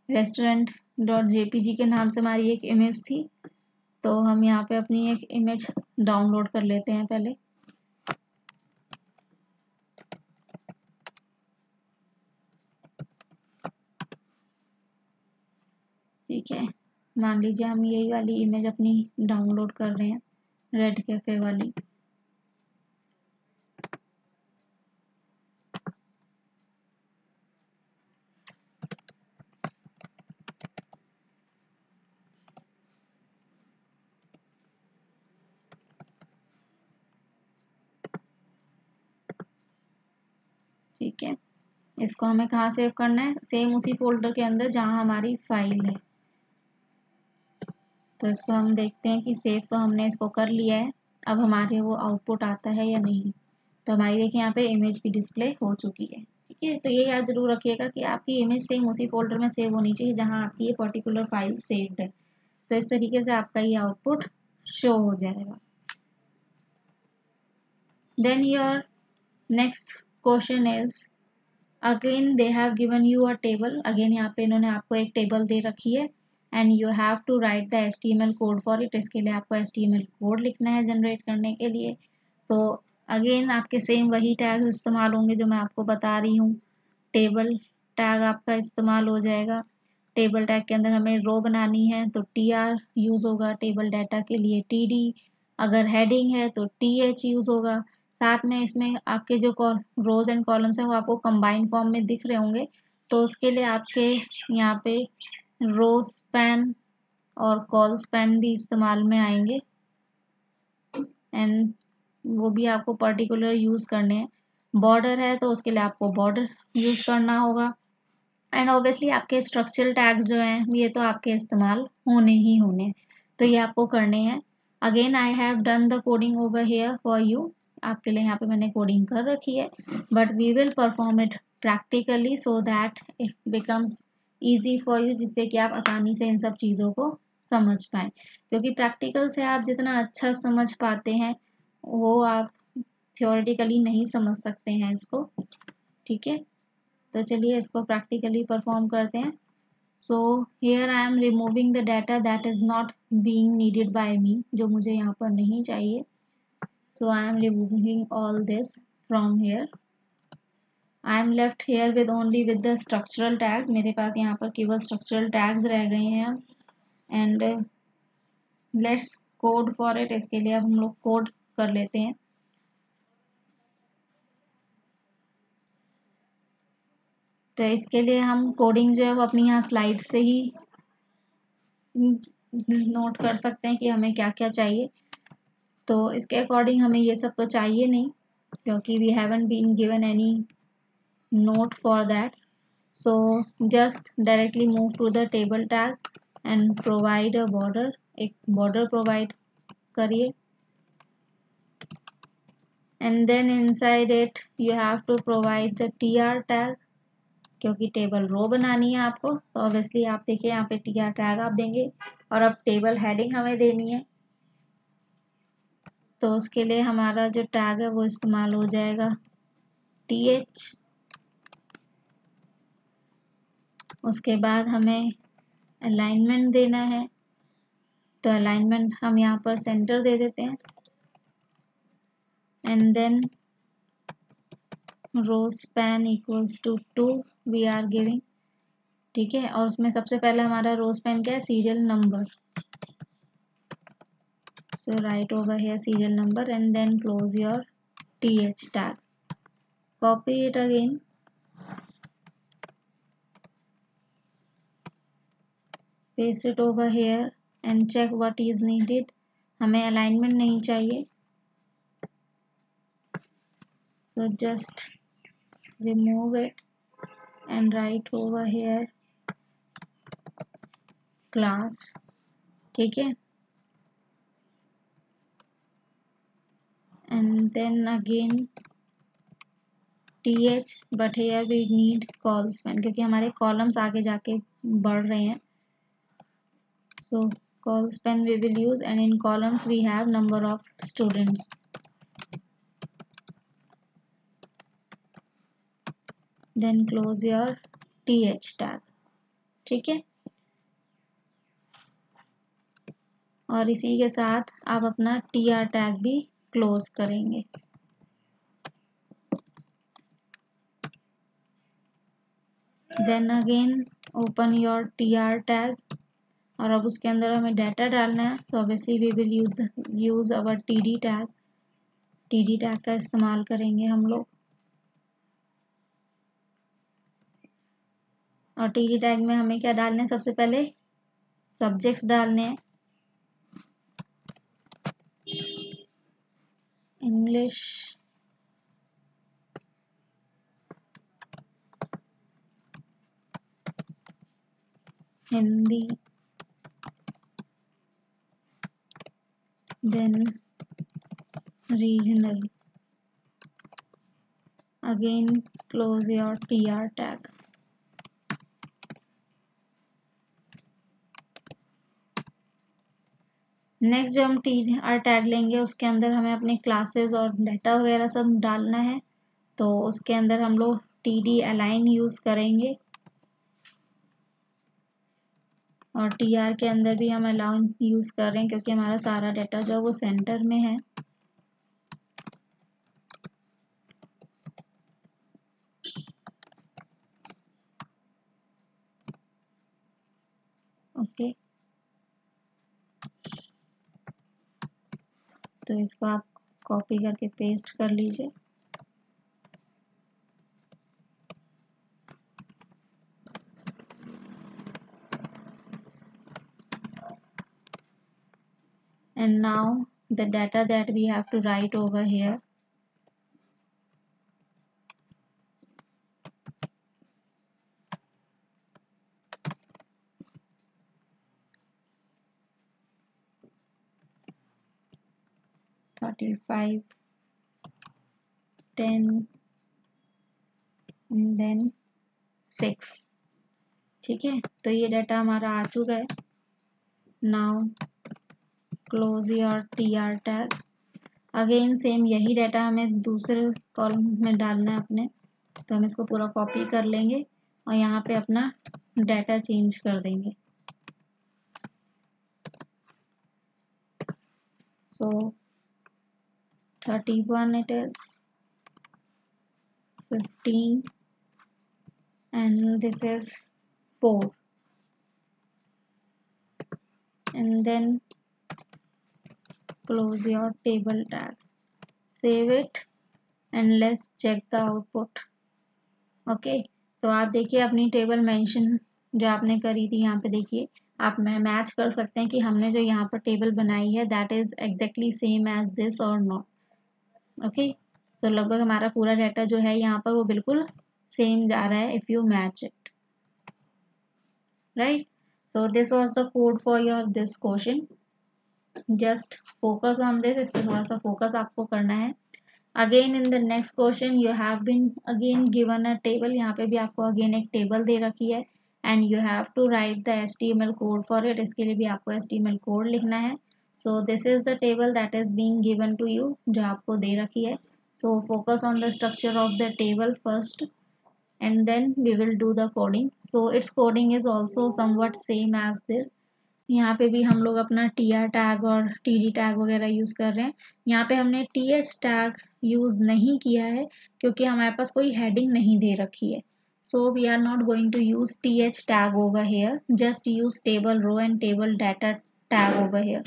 [SPEAKER 1] restaurant.jpg के नाम से हमारी एक इमेज थी, तो हम यहाँ पे अपनी एक इमेज डाउनलोड कर लेते हैं पहले। ठीक है, मान लीजिए हम यही वाली इमेज अपनी डाउनलोड कर रहे हैं, रेड कैफे वाली। ठीक है, इसको हमें कहाँ सेव करना है, सेम उसी फोल्डर के अंदर जहाँ हमारी फाइल है। तो इसको हम देखते हैं कि सेव तो हमने इसको कर लिया है, अब हमारे वो आउटपुट आता है या नहीं। तो हमारी देखिए यहाँ पे इमेज भी डिस्प्ले हो चुकी है। ठीक है, तो ये याद जरूर रखिएगा कि आपकी इमेज सेम उसी फोल्डर में सेव होनी चाहिए जहाँ आपकी ये पर्टिकुलर फाइल सेव्ड है। तो इस तरीके से आपका ये आउटपुट शो हो जाएगा। Then your next question is, again they have given you a table. Again यहाँ पे इन्होंने आपको एक टेबल दे रखी है and you have to write the HTML code for it. इसके लिए आपको HTML कोड लिखना है जनरेट करने के लिए। तो अगेन आपके सेम वही टैग्स इस्तेमाल होंगे जो मैं आपको बता रही हूँ। टेबल टैग आपका इस्तेमाल हो जाएगा। टेबल टैग के अंदर हमें रो बनानी है तो TR यूज़ होगा, टेबल डाटा के लिए TD, अगर हेडिंग है तो TH यूज़ होगा। साथ में इसमें आपके जो रोज एंड कॉलम्स हैं वो आपको कंबाइंड फॉर्म में दिख रहे होंगे, तो उसके लिए आपके यहाँ पे रो स्पैन और कॉल स्पैन भी इस्तेमाल में आएंगे एंड वो भी आपको पर्टिकुलर यूज़ करने हैं। बॉर्डर है तो उसके लिए आपको बॉर्डर यूज़ करना होगा एंड ऑब्वियसली आपके स्ट्रक्चरल टैग्स जो हैं ये तो आपके इस्तेमाल होने ही होने, तो ये आपको करने हैं। Again I have done the coding over here for you. आपके लिए यहाँ पे मैंने कोडिंग कर रखी है, but we will perform it practically so that it becomes easy for you, जिससे कि आप आसानी से इन सब चीज़ों को समझ पाएँ। क्योंकि प्रैक्टिकल से आप जितना अच्छा समझ पाते हैं वो आप थियोरेटिकली नहीं समझ सकते हैं इसको। ठीक है, तो चलिए इसको प्रैक्टिकली परफॉर्म करते हैं। So here I am removing the data that is not being needed by me, जो मुझे यहाँ पर नहीं चाहिए। So I am removing all this from here. I am left here with only with the structural tags. मेरे पास यहाँ पर केवल स्ट्रक्चरल टैग्स रह गए हैं and let's code for it. इसके लिए अब हम लोग कोड कर लेते हैं। तो इसके लिए हम कोडिंग जो है वो अपनी यहाँ स्लाइड से ही नोट कर सकते हैं कि हमें क्या क्या चाहिए। तो इसके अकॉर्डिंग हमें ये सब तो चाहिए नहीं, क्योंकि we haven't been given any note for that. So just directly move to the table tag and provide a border. एक बॉर्डर प्रोवाइड करिए and then inside it you have to provide the TR tag, क्योंकि table row बनानी है आपको, तो obviously आप देखिए यहाँ पे TR टैग आप देंगे। और अब टेबल हेडिंग हमें देनी है, तो उसके लिए हमारा जो टैग है वो इस्तेमाल हो जाएगा TH। उसके बाद हमें अलाइनमेंट देना है, तो अलाइनमेंट हम यहाँ पर सेंटर दे देते हैं and then row span equals to 2 we are giving. ठीक है, और उसमें सबसे पहले हमारा रो स्पैन क्या है, serial number. So write over here serial number and then close your TH tag. Copy it again. Paste it over here and check what is needed. हमें alignment नहीं चाहिए, so just remove it and write over here class. ठीक है, and then again th, but here we need call span क्योंकि हमारे columns आगे जाके बढ़ रहे हैं. So call span we will use, and in columns we have number of students. Then close your th tag. ठीक है, और इसी के साथ आप अपना tr टैग भी क्लोज करेंगे. Then again open your tr tag, और अब उसके अंदर हमें डाटा डालना है. तो obviously we will use our td tag. td tag का इस्तेमाल करेंगे हम लोग, और td टैग में हमें क्या डालना है? सबसे पहले सब्जेक्ट्स डालने हैं. English, Hindi, then regional. Again close your tr tag. Next जो हम tr टैग लेंगे उसके अंदर हमें अपने क्लासेस और डाटा वगैरह सब डालना है. तो उसके अंदर हम लोग td align यूज करेंगे, और tr के अंदर भी हम अलाइन यूज कर रहे हैं क्योंकि हमारा सारा डाटा जो है वो सेंटर में है. ओके, तो इसको आप कॉपी करके पेस्ट कर लीजिए. And now the data that we have to write over here. $45, 10 and then 6. ठीक है, तो ये डाटा हमारा आ चुका है. Now close your tr tag. Again same यही डाटा हमें दूसरे कॉलम में डालना है अपने. तो हम इसको पूरा कॉपी कर लेंगे और यहाँ पे अपना डाटा चेंज कर देंगे. सो 31 it is, 15 and this is 4, and then close your table tag, save it and let's check the output. Okay, तो आप देखिए अपनी टेबल मेंशन जो आपने करी थी यहाँ पे देखिए आप मैच कर सकते हैं कि हमने जो यहाँ पर टेबल बनाई है that is exactly same as this और नॉट. ओके, तो लगभग हमारा पूरा डाटा जो है यहाँ पर वो बिल्कुल सेम जा रहा है if you match it, right. So this was the code for your this question. Just focus on this, इस पर थोड़ा सा फोकस आपको करना है. Again in the next question you have been again given a table. यहाँ पे भी आपको अगेन एक टेबल दे रखी है and you have to write the HTML code for it. इसके लिए भी आपको HTML कोड लिखना है. So this is the table that is being given to you, जो आपको दे रखी है. So focus on the structure of the table first and then we will do the coding. So its coding is also somewhat same as this. यहाँ पे भी हम लोग अपना tr टैग और td टैग वगैरह यूज़ कर रहे हैं. यहाँ पे हमने th टैग यूज़ नहीं किया है क्योंकि हमारे पास कोई हेडिंग नहीं दे रखी है. So we are not going to use th tag over here. Just use table row and table data tag over here.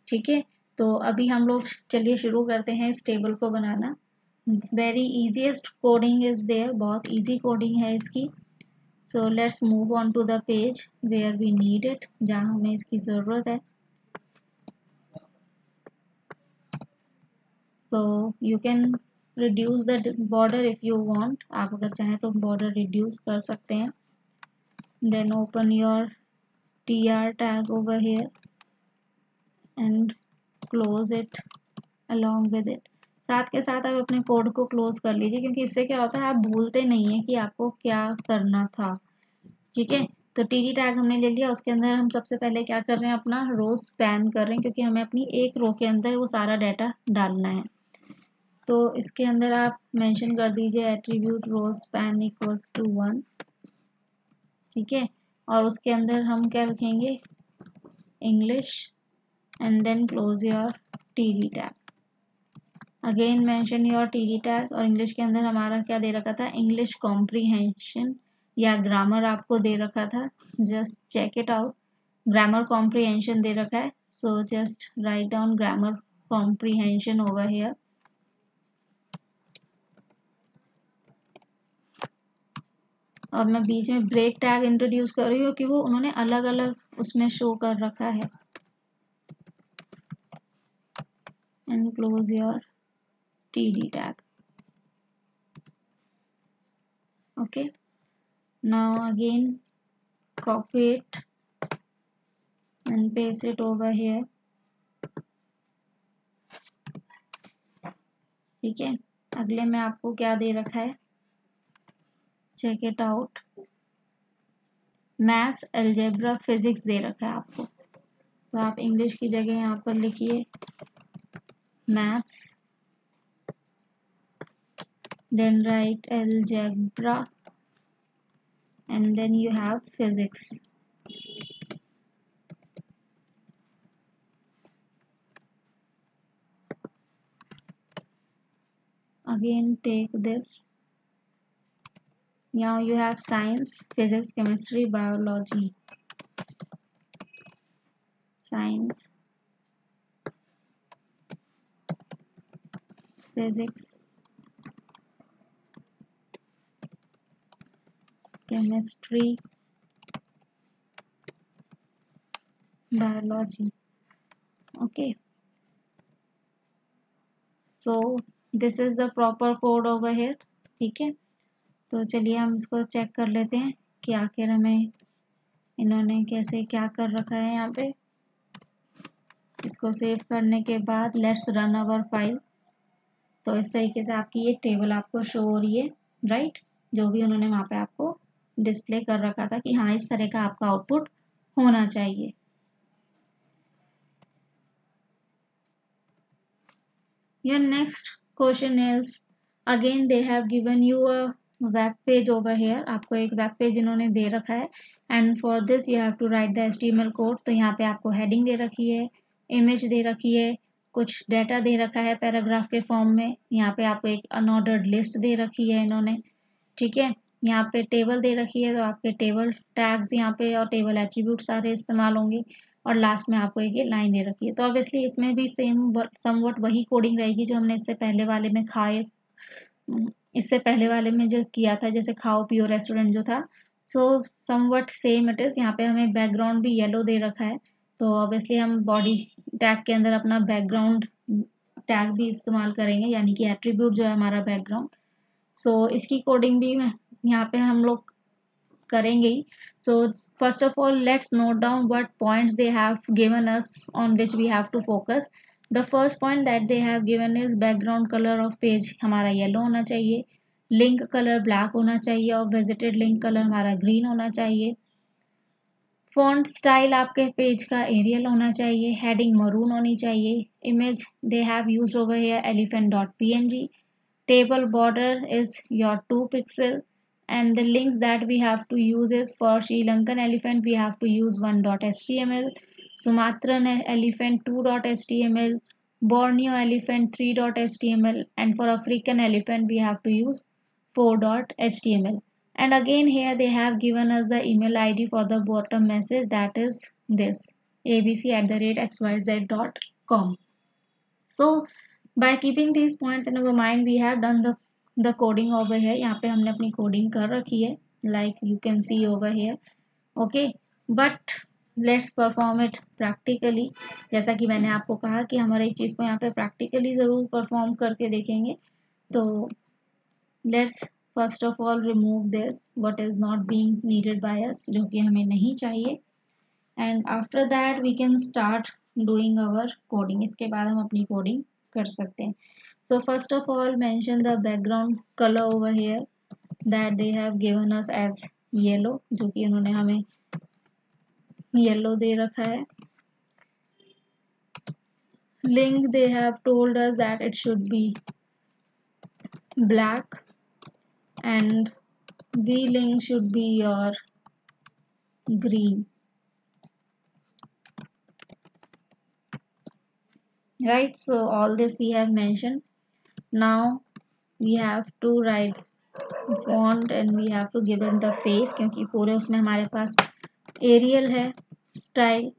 [SPEAKER 1] ठीक है, तो अभी हम लोग चलिए शुरू करते हैं इस टेबल को बनाना. Very easiest coding is there, बहुत इजी कोडिंग है इसकी. So let's move on to the page where we need it, जहाँ हमें इसकी ज़रूरत है. So you can reduce the border if you want. आप अगर चाहें तो बॉर्डर रिड्यूस कर सकते हैं. Then open your tr tag over here and close it along with it. साथ के साथ आप अपने कोड को क्लोज कर लीजिए, क्योंकि इससे क्या होता है आप भूलते नहीं है कि आपको क्या करना था। ठीक है, तो टीडी टैग हमने ले लिया। उसके अंदर हम सबसे पहले क्या कर रहे हैं, अपना रो स्पैन कर रहे हैं, क्योंकि हमें अपनी एक रो के अंदर वो सारा डाटा डालना है। तो इसके अंदर आप मेंशन कर दीजिए attribute row span equals to 1। ठीक है, और उसके अंदर हम क्या रखेंगे, English, and then close your TD tag. Again mention your TD tag, और इंग्लिश के अंदर हमारा क्या दे रखा था, इंग्लिश कॉम्प्रीहेंशन या ग्रामर आपको दे रखा था। Just check it out, grammar comprehension दे रखा है, so just write down grammar comprehension over here. और मैं बीच में ब्रेक टैग इंट्रोड्यूस कर रही हूँ कि वो उन्होंने अलग अलग उसमें शो कर रखा है। And close your TD tag. Okay, now again copy it and paste it over here। ठीक है, अगले में आपको क्या दे रखा है, check it out, maths, algebra, physics दे रखा है आपको। तो आप इंग्लिश की जगह यहाँ पर लिखिए maths, then write algebra, and then you have physics. Again take this, now you have science, physics, chemistry, biology, science, physics, chemistry, biology। okay, so this is the proper code over here। ठीक है, तो चलिए हम इसको check कर लेते हैं कि आखिर हमें इन्होंने कैसे क्या कर रखा है यहाँ पे। इसको सेव करने के बाद लेट्स रन अवर फाइल। तो इस तरीके से आपकी ये टेबल आपको शो हो रही है, राइट, जो भी उन्होंने वहाँ पे आपको डिस्प्ले कर रखा था कि हाँ इस तरह का आपका आउटपुट होना चाहिए। Your next question is, again they have given you a web page over here। आपको एक वेब पेज इन्होंने दे रखा है, and for this you have to write the HTML code. तो यहाँ पे आपको हेडिंग दे रखी है, इमेज दे रखी है, कुछ डाटा दे रखा है पैराग्राफ के फॉर्म में। यहाँ पे आपको एक अनऑर्डर्ड लिस्ट दे रखी है इन्होंने। ठीक है, यहाँ पे टेबल दे रखी है, तो आपके टेबल टैग्स यहाँ पे और टेबल एट्रीब्यूट सारे इस्तेमाल होंगे। और लास्ट में आपको एक ये लाइन दे रखी है। तो ऑब्वियसली इसमें भी सेम समवट वही कोडिंग रहेगी जो हमने इससे पहले वाले में जो किया था, जैसे खाओ पियो रेस्टोरेंट जो था। सो समवट सेम इट इज़। यहाँ पे हमें बैकग्राउंड भी येलो दे रखा है, तो ऑब्वियसली हम बॉडी टैग के अंदर अपना बैकग्राउंड टैग भी इस्तेमाल करेंगे, यानी कि एट्रीब्यूट जो है हमारा बैकग्राउंड। सो इसकी कोडिंग भी यहाँ पे हम लोग करेंगे ही। सो first of all, let's note down what points they have given us on which we have to focus। The first point that they have given is background color of page हमारा yellow होना चाहिए, link colour black होना चाहिए, और visited link colour हमारा green होना चाहिए। Font style आपके पेज का एरियल होना चाहिए, हेडिंग मरून होनी चाहिए। Image they have used over here elephant.png। table border is your 2 pixel, and the links that we have to use is for Sri Lankan elephant we have to use 1.html, Sumatran elephant 2.html, Borneo elephant 3.html, and for African elephant we have to use 4.html। and again here they have given us the email ID for the bottom message, that is this abc@xyz.com। so by keeping these points in our mind we have done the coding over here। यहाँ पे हमने अपनी coding कर रखी है, like you can see over here। okay, but let's perform it practically। जैसा कि मैंने आपको कहा कि हमारे एक चीज़ को यहाँ पे practically ज़रूर परफॉर्म करके देखेंगे। तो let's first of all remove this what is not being needed by us, जो कि हमें नहीं चाहिए, and after that we can start doing our coding। इसके बाद हम अपनी कोडिंग कर सकते हैं। So first of all, mention the background color over here that they have given us as yellow, जो कि उन्होंने हमें yellow दे रखा है. Link, they have told us that it should be black, and V-link should be your green, right? So all this we have mentioned. Now we have to write font and we have to give it the face, क्योंकि पूरे उसमें हमारे पास aerial है style,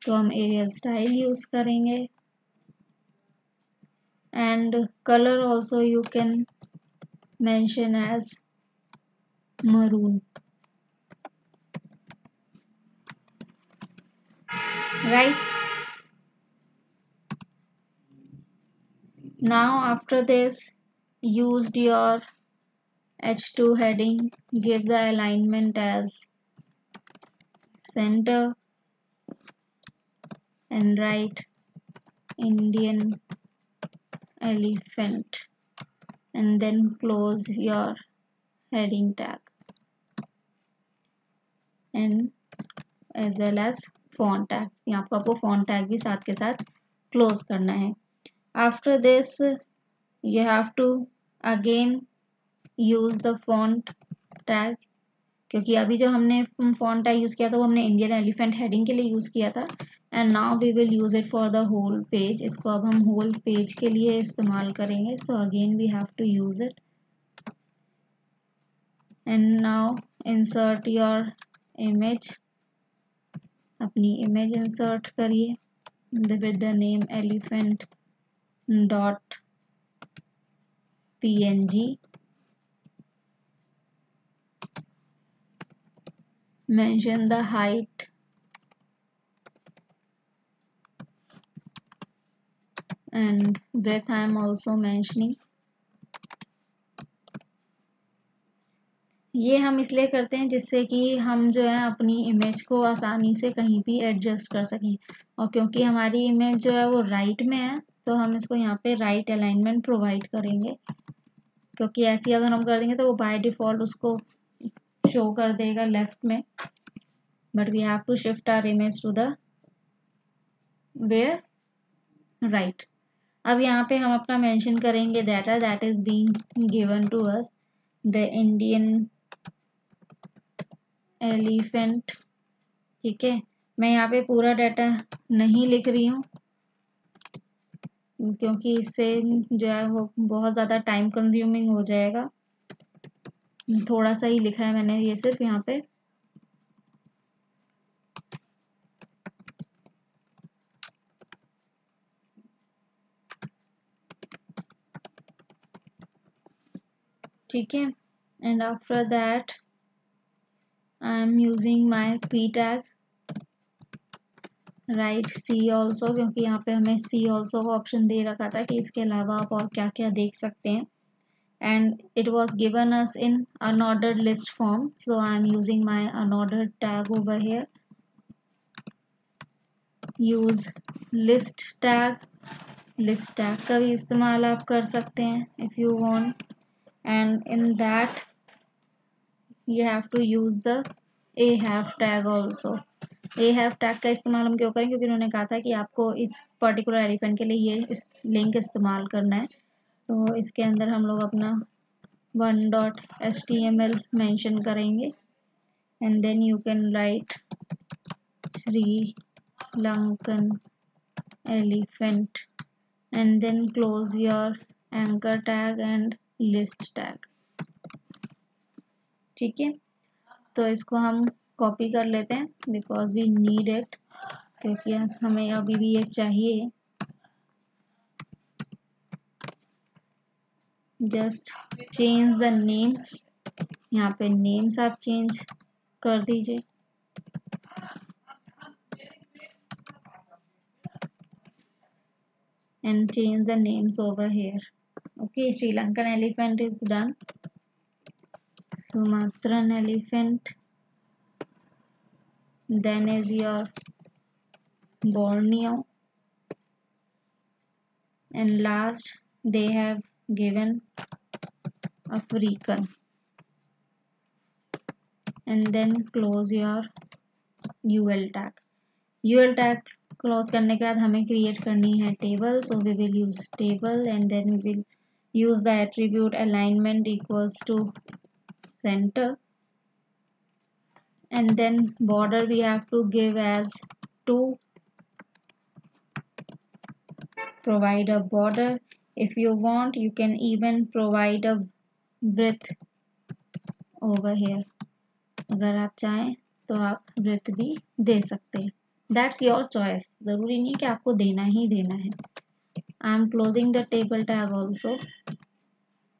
[SPEAKER 1] तो हम Arial style use करेंगे. And colour also you can mention as maroon, right? Now after this, used your H2 heading, give the alignment as center and write Indian elephant, and then close your heading tag and as well as font tag. यहाँ पर आपको font tag भी साथ के साथ close करना है. After this, you have to again use the font tag, क्योंकि अभी जो हमने font tag यूज किया था वो हमने इंडियन एलिफेंट हेडिंग के लिए यूज किया था. And now we will use it for the whole page. इसको अब हम होल पेज के लिए इस्तेमाल करेंगे. So again we have to use it. And now insert your image. अपनी इमेज इंसर्ट करिए with the name elephant dot png. Mention the height and breadth I am also mentioning. ये हम इसलिए करते हैं जिससे कि हम जो है अपनी इमेज को आसानी से कहीं भी एडजस्ट कर सकें. और क्योंकि हमारी इमेज जो है वो राइट में है, तो हम इसको यहाँ पे राइट अलाइनमेंट प्रोवाइड करेंगे, क्योंकि ऐसी अगर हम कर देंगे तो वो बाय डिफ़ॉल्ट उसको शो कर देगा लेफ्ट में. But we have to shift our image to the where right. अब यहाँ पे हम अपना मेंशन करेंगे data that is being given to us, the Indian elephant. ठीक है, मैं यहाँ पे पूरा डाटा नहीं लिख रही हूँ क्योंकि इससे जो है वो बहुत ज़्यादा टाइम कंज्यूमिंग हो जाएगा. थोड़ा सा ही लिखा है मैंने ये सिर्फ यहाँ पे. ठीक है, and after that I am using my p tag, right see also, क्योंकि यहाँ पे हमें सी ऑल्सो का ऑप्शन दे रखा था कि इसके अलावा आप और क्या क्या देख सकते हैं. And it was given us in unordered list form, so I am using my unordered tag over here. Use list tag. List tag का भी इस्तेमाल आप कर सकते हैं if you want. And in that you have to use the ahef tag also. ahef tag का इस्तेमाल हम क्यों करें, क्योंकि उन्होंने कहा था कि आपको इस पर्टिकुलर एलिफेंट के लिए ये इस लिंक इस्तेमाल करना है. तो इसके अंदर हम लोग अपना 1.html मेंशन करेंगे. And then you can write Sri Lankan elephant and then close your anchor tag and list tag. ठीक है, तो इसको हम कॉपी कर लेते हैं बिकॉज वी नीड इट, क्योंकि हमें अभी भी ये चाहिए. Just change the names. यहाँ पे नेम्स आप चेंज कर दीजिए. And change the names over here. Okay, Sri Lankan elephant is done. Sumatran elephant. Then is your Borneo. And last they have given a frequent, and then close your ul tag. ul tag close करने के बाद हमें create करनी है table, so we will use table and then we will use the attribute alignment equals to center, and then border we have to give as 2. Provide a border. If you want, you can even provide a width over here. अगर आप चाहें तो आप width भी दे सकते हैं. That's your choice. ज़रूरी नहीं कि आपको देना ही देना है. I am closing the table tag also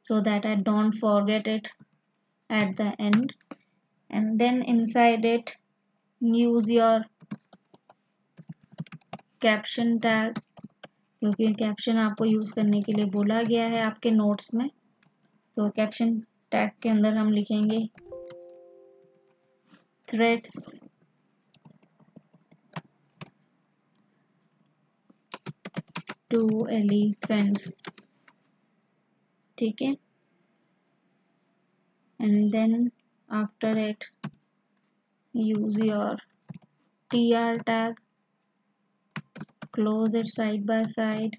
[SPEAKER 1] so that I don't forget it at the end. And then inside it use your caption tag, क्योंकि कैप्शन आपको यूज़ करने के लिए बोला गया है आपके नोट्स में. तो कैप्शन टैग के अंदर हम लिखेंगे थ्रेड्स टू एलिफेंट्स. ठीक है. And then after it use your tr tag, close it side by side.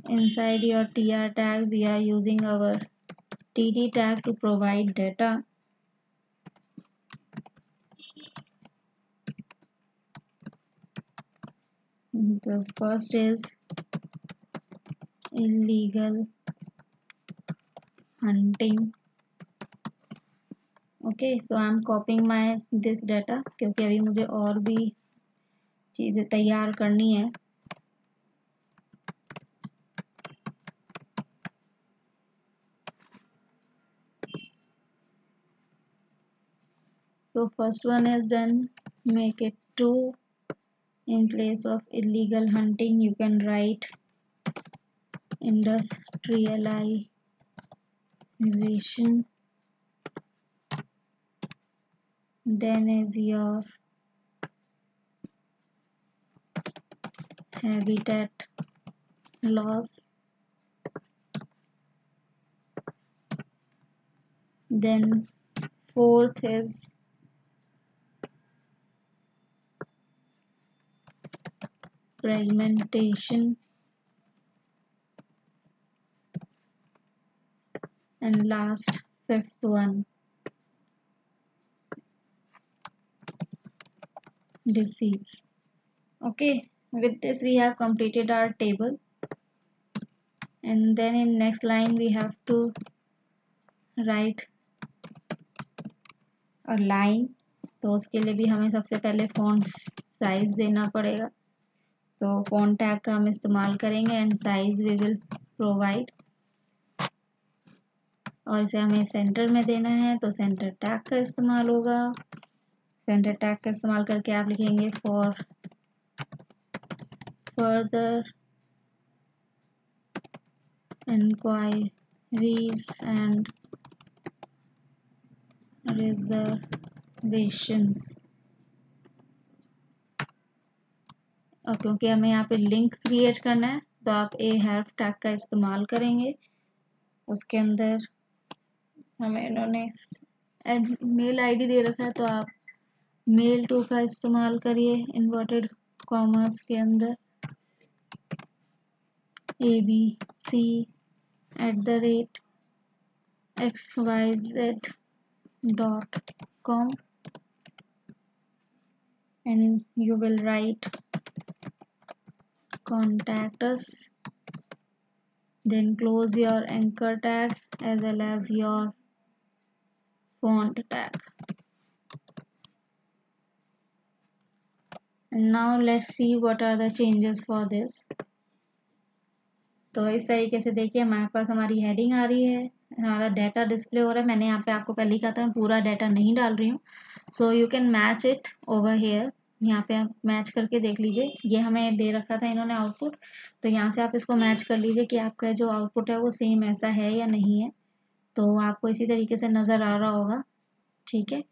[SPEAKER 1] Inside your tr tag we are using our td tag to provide data. The first is illegal hunting. Okay, so I am copying my this data क्योंकि अभी मुझे और भी चीज़ें तैयार करनी है. So first one is done. Make it 2. In place of illegal hunting you can write industrialization. Then is your habitat loss. Then fourth is fragmentation, and last fifth one disease. Okay, with this we have completed our table, and then in next line we have to write a line. तो उसके लिए भी हमें सबसे पहले font size देना पड़ेगा. तो फॉन्ट टैग का हम इस्तेमाल करेंगे and size we will provide, और इसे हमें सेंटर में देना है तो सेंटर टैग का इस्तेमाल होगा. सेंटर टैग का इस्तेमाल करके आप लिखेंगे for further enquiries and reservations. और क्योंकि हमें यहाँ पे लिंक क्रिएट करना है तो आप ए हेल्प टैग का इस्तेमाल करेंगे. उसके अंदर हमें इन्होंने मेल आईडी दे रखा है तो आप मेल टू का इस्तेमाल करिए इन्वर्टेड कॉमर्स के अंदर abc@xyz.com, and you will write contact us. Then close your anchor tag as well as your font tag. And now let's see what are the changes for this. तो इस तरीके से देखिए हमारे पास हमारी हेडिंग आ रही है, हमारा डाटा डिस्प्ले हो रहा है. मैंने यहाँ पे आपको पहले लिखा था मैं पूरा डाटा नहीं डाल रही हूँ. सो you can match it over here. यहाँ पे आप मैच करके देख लीजिए. ये हमें दे रखा था इन्होंने आउटपुट, तो यहाँ से आप इसको मैच कर लीजिए कि आपका जो आउटपुट है वो सेम ऐसा है या नहीं है. तो आपको इसी तरीके से नज़र आ रहा होगा. ठीक है,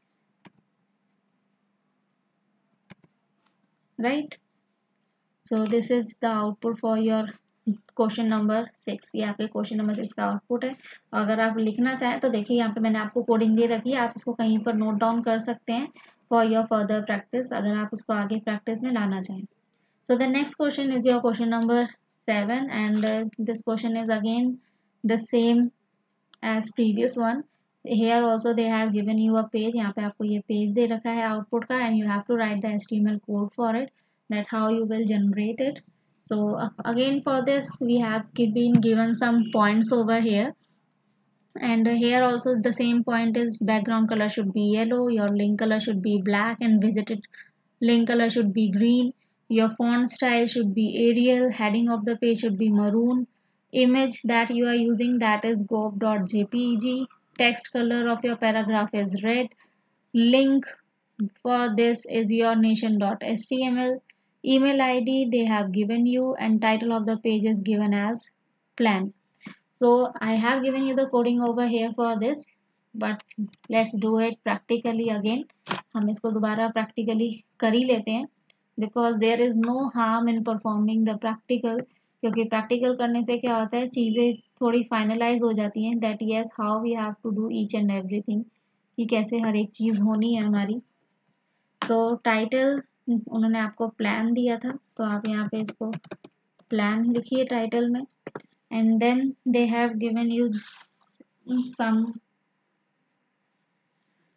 [SPEAKER 1] right. So this is the output for your question number 6, ये आपके क्वेश्चन नंबर 6 का आउटपुट है। अगर आप लिखना चाहें तो देखिए यहाँ पे मैंने आपको कोडिंग दे रखी है, आप इसको कहीं पर नोट डाउन कर सकते हैं फॉर योर फर्दर प्रैक्टिस, अगर आप उसको आगे प्रैक्टिस में लाना चाहें। So the next question is your question number 7 and this question is again the same as previous one. Here also they have given you a page, यहाँ पे आपको ये पेज दे रखा है आउटपुट का, and you have to write the HTML code for it, that how you will generate it. So again for this we have been given some points over here, and here also the same point is background color should be yellow, your link color should be black, and visited link color should be green, your font style should be Arial, heading of the page should be maroon, image that you are using that is gov.jpg, text color of your paragraph is red, link for this is yournation.html, email id they have given you, and title of the page is given as plan. So I have given you the coding over here for this, but let's do it practically again. हम इसको दोबारा practically कर ही लेते हैं, because there is no harm in performing the practical, क्योंकि practical करने से क्या होता है, चीज़ें थोड़ी finalize हो जाती हैं, that yes how we have to do each and everything, कि कैसे हर एक चीज़ होनी है हमारी। तो टाइटल उन्होंने आपको प्लान दिया था, तो आप यहाँ पे इसको प्लान लिखिए टाइटल में, and then they have given you some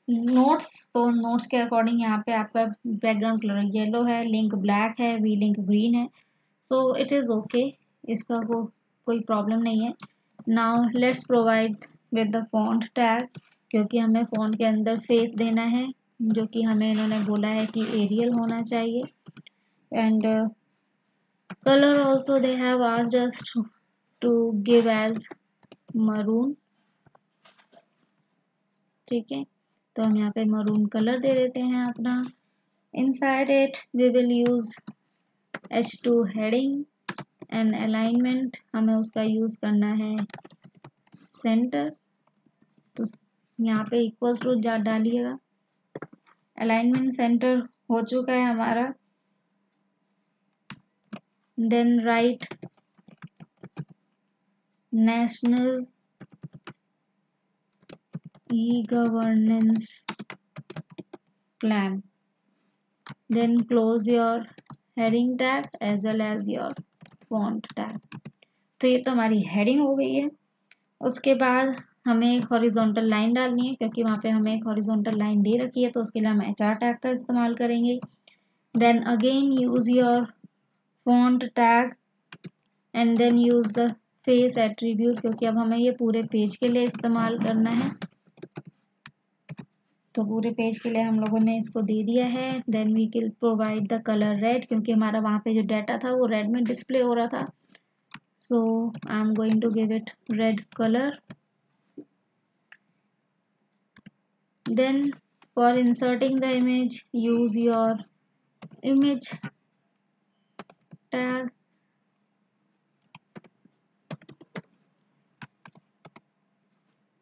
[SPEAKER 1] notes। तो notes के अकॉर्डिंग यहाँ पे आपका बैकग्राउंड कलर येलो है, लिंक ब्लैक है, वी लिंक ग्रीन है, so it is okay, इसका कोई प्रॉब्लम नहीं है। now let's provide with the font tag, क्योंकि हमें फॉन्ट के अंदर फेस देना है, जो कि हमें इन्होंने बोला है कि एरियल होना चाहिए, and color also they have asked us to give as maroon, ठीक है, तो हम यहाँ पे मरून कलर दे देते हैं अपना। Inside it we will use H2 heading, and alignment हमें उसका यूज करना है सेंटर, तो यहाँ पे इक्वल्स टू डालिएगा। अलाइनमेंट सेंटर हो चुका है हमारा, then write national e-governance plan, then close your heading tag as well as your font tag। तो ये तो हमारी हेडिंग हो गई है। उसके बाद हमें एक हॉरिजॉन्टल लाइन डालनी है, क्योंकि वहाँ पे हमें एक हॉरिजॉन्टल लाइन दे रखी है, तो उसके लिए हम HR टैग का इस्तेमाल करेंगे। Then again use your font tag and then use the face attribute, क्योंकि अब हमें ये पूरे पेज के लिए इस्तेमाल करना है, तो पूरे पेज के लिए हम लोगों ने इसको दे दिया है। Then we can provide the colour red, क्योंकि हमारा वहाँ पे जो डाटा था वो रेड में डिस्प्ले हो रहा था, so I am going to give it red colour. Then for inserting the image use your image tag,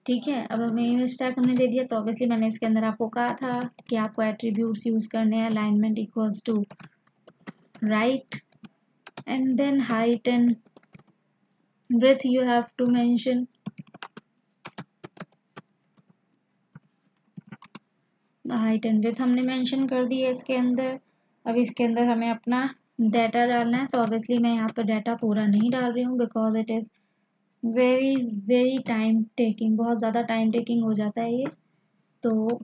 [SPEAKER 1] ठीक है। अब हमें इमेज टैग हमने दे दिया, तो ऑब्वियसली मैंने इसके अंदर आपको कहा था कि आपको एट्रीब्यूट्स यूज करने हैं, alignment equals to right, and then height and breadth you have to mention, height and breadth हमने मेंशन कर दी है इसके अंदर। अब इसके अंदर हमें अपना डाटा डालना है, तो ऑब्वियसली मैं यहाँ पर डाटा पूरा नहीं डाल रही हूँ, because it is very very time taking, बहुत ज़्यादा टाइम टेकिंग हो जाता है ये, तो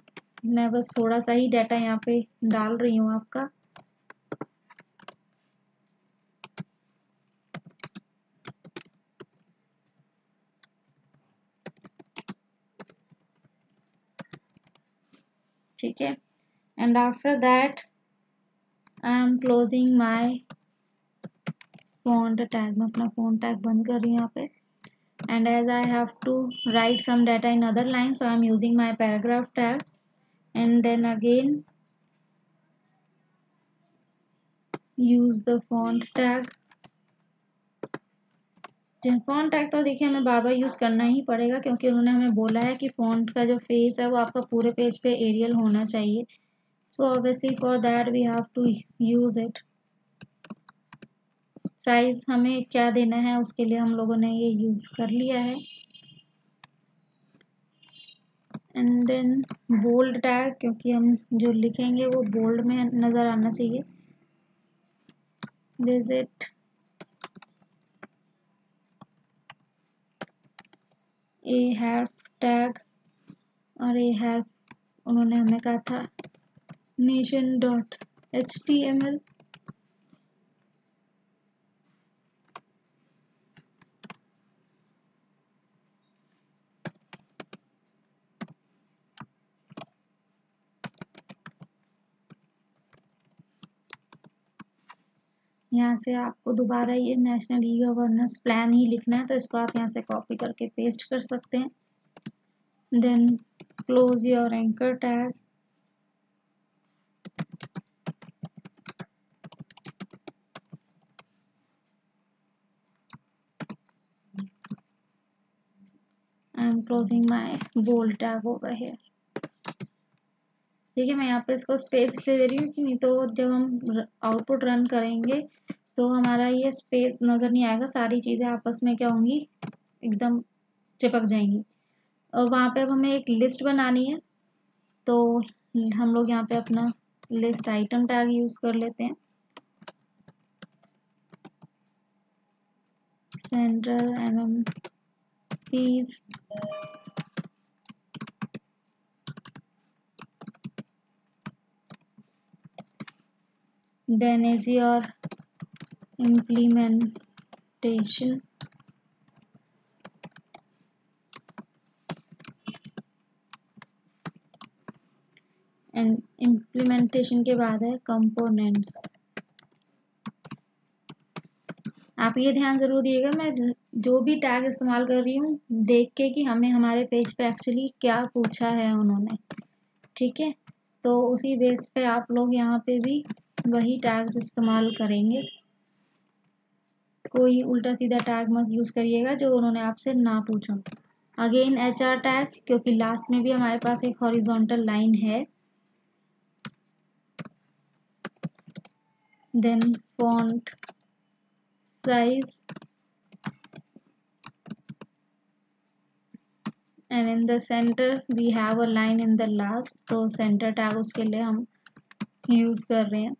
[SPEAKER 1] मैं बस थोड़ा सा ही डाटा यहाँ पे डाल रही हूँ आपका। ठीक है, and after that I am closing my font tag, मैं अपना फॉन्ट टैग बंद कर रही हूँ यहाँ पे। And as I have to write some data in other lines, so I am using my paragraph tag, and then again use the font tag। Font tag तो देखिए हमें बार बार यूज़ करना ही पड़ेगा, क्योंकि उन्होंने हमें बोला है कि फॉन्ट का जो फेस है वो आपका पूरे पेज पे एरियल होना चाहिए, so obviously for that we have to use it. Size हमें क्या देना है उसके लिए हम लोगों ने ये यूज कर लिया है। एंड देन बोल्ड टैग, क्योंकि हम जो लिखेंगे वो बोल्ड में नज़र आना चाहिए। विजिट ए हेल्प टैग, और ए हेल्प उन्होंने हमें कहा था nation.html। यहाँ से आपको दोबारा ये नेशनल ई गवर्नेंस प्लान ही लिखना है, तो इसको आप यहाँ से कॉपी करके पेस्ट कर सकते हैं। Then close your anchor tag. I am closing my bold tag over here. ठीक है, मैं यहाँ पे इसको स्पेस इसलिए दे रही हूँ कि नहीं तो जब हम आउटपुट रन करेंगे तो हमारा ये स्पेस नज़र नहीं आएगा, सारी चीज़ें आपस में क्या होंगी, एकदम चिपक जाएंगी। और वहाँ पे अब हमें एक लिस्ट बनानी है, तो हम लोग यहाँ पे अपना लिस्ट आइटम टैग यूज़ कर लेते हैं। Central MMPs then is your implementation, and implementation के बाद है कंपोनेंट्स। आप ये ध्यान ज़रूर दिएगा, मैं जो भी टैग इस्तेमाल कर रही हूँ देख के कि हमें हमारे पेज पे एक्चुअली क्या पूछा है उन्होंने। ठीक है, तो उसी बेस पे आप लोग यहाँ पे भी वही टैग्स इस्तेमाल करेंगे। कोई उल्टा सीधा टैग मत यूज़ करिएगा जो उन्होंने आपसे ना पूछा। अगेन HR टैग, क्योंकि लास्ट में भी हमारे पास एक हॉरिजॉन्टल लाइन है। Then font size, and in the center we have a line in the last, तो सेंटर टैग उसके लिए हम यूज़ कर रहे हैं।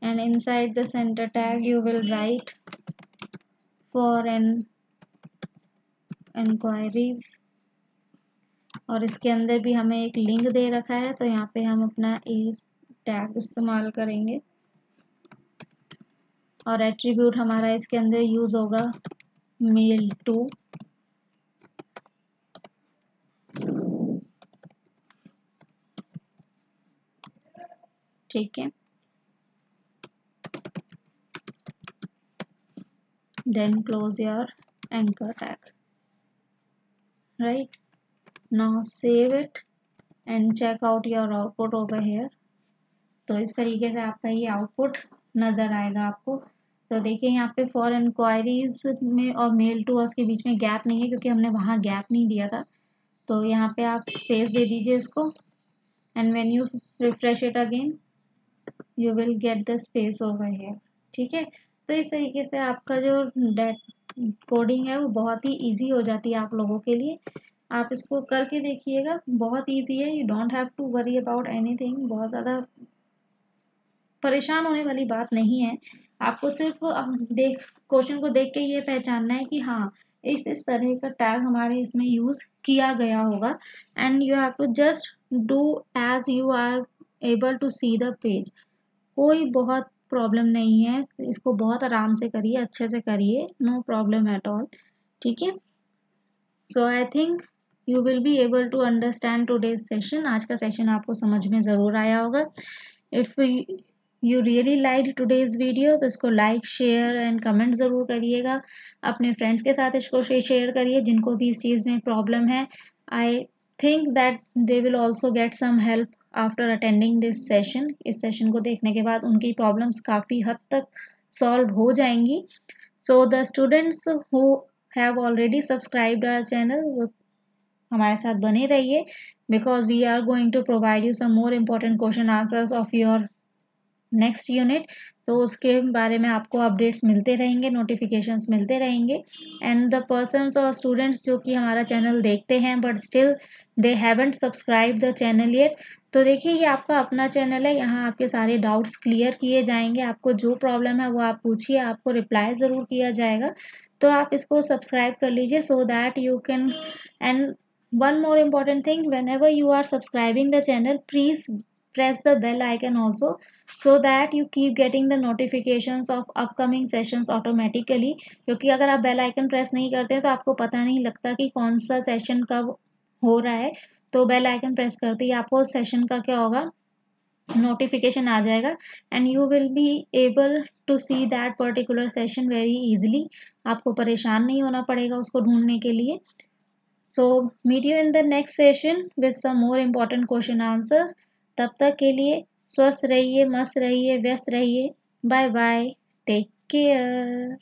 [SPEAKER 1] And inside the center tag you will write for an enquiries, और इसके अंदर भी हमें एक लिंक दे रखा है, तो यहाँ पे हम अपना ए टैग इस्तेमाल करेंगे। और एट्रीब्यूट हमारा इसके अंदर यूज होगा मेल टू। ठीक है, then close your anchor tag, right? Now save it and check out your output over here। तो इस तरीके से आपका ये आउटपुट नज़र आएगा आपको। तो देखिए यहाँ पे फॉर इंक्वायरीज में और मेल टू अस के बीच में गैप नहीं है, क्योंकि हमने वहाँ गैप नहीं दिया था। तो यहाँ पे आप स्पेस दे दीजिए इसको, and when you refresh it again you will get the space over here. ठीक है, तो इस तरीके से आपका जो कोडिंग है वो बहुत ही ईजी हो जाती है आप लोगों के लिए। आप इसको करके देखिएगा, बहुत ईजी है। You don't have to worry about anything, बहुत ज़्यादा परेशान होने वाली बात नहीं है। आपको सिर्फ क्वेश्चन को देख के ये पहचानना है कि हाँ इस तरह का टैग हमारे इसमें यूज किया गया होगा, and you have to just do as you are able to see the page. कोई बहुत प्रॉब्लम नहीं है, इसको बहुत आराम से करिए, अच्छे से करिए, नो प्रॉब्लम एट ऑल। ठीक है, so I think you will be able to understand today's session. आज का सेशन आपको समझ में ज़रूर आया होगा। If you really like today's video तो इसको लाइक शेयर एंड कमेंट ज़रूर करिएगा। अपने फ्रेंड्स के साथ इसको शेयर करिए जिनको भी इस चीज़ में प्रॉब्लम है। I think that they will also get some help after attending this session. इस सेशन को देखने के बाद उनकी प्रॉब्लम्स काफ़ी हद तक सॉल्व हो जाएंगी। So the students who have already subscribed our channel, वो हमारे साथ बने रहिए, because we are going to provide you some more important question answers of your next unit, तो उसके बारे में आपको अपडेट्स मिलते रहेंगे, नोटिफिकेशंस मिलते रहेंगे। एंड द पर्सन्स और स्टूडेंट्स जो कि हमारा चैनल देखते हैं but still they haven't subscribe the channel yet, तो देखिए ये आपका अपना चैनल है, यहाँ आपके सारे डाउट्स क्लियर किए जाएंगे। आपको जो प्रॉब्लम है वो आप पूछिए, आपको रिप्लाई ज़रूर किया जाएगा। तो आप इसको सब्सक्राइब कर लीजिए so that you can. And one more important thing, whenever you are subscribing the channel, please press the bell icon also, so that you keep getting the notifications of upcoming sessions automatically। क्योंकि अगर आप bell icon press नहीं करते हैं तो आपको पता नहीं लगता कि कौन सा सेशन कब हो रहा है। तो बेल आइकन प्रेस करते ही आपको सेशन का क्या होगा, नोटिफिकेशन आ जाएगा, and you will be able to see that particular session very easily. आपको परेशान नहीं होना पड़ेगा उसको ढूंढने के लिए। So meet you in the next session with some more important question answers। तब तक के लिए स्वस्थ रहिए, मस्त रहिए, व्यस्त रहिए। Bye bye, take care.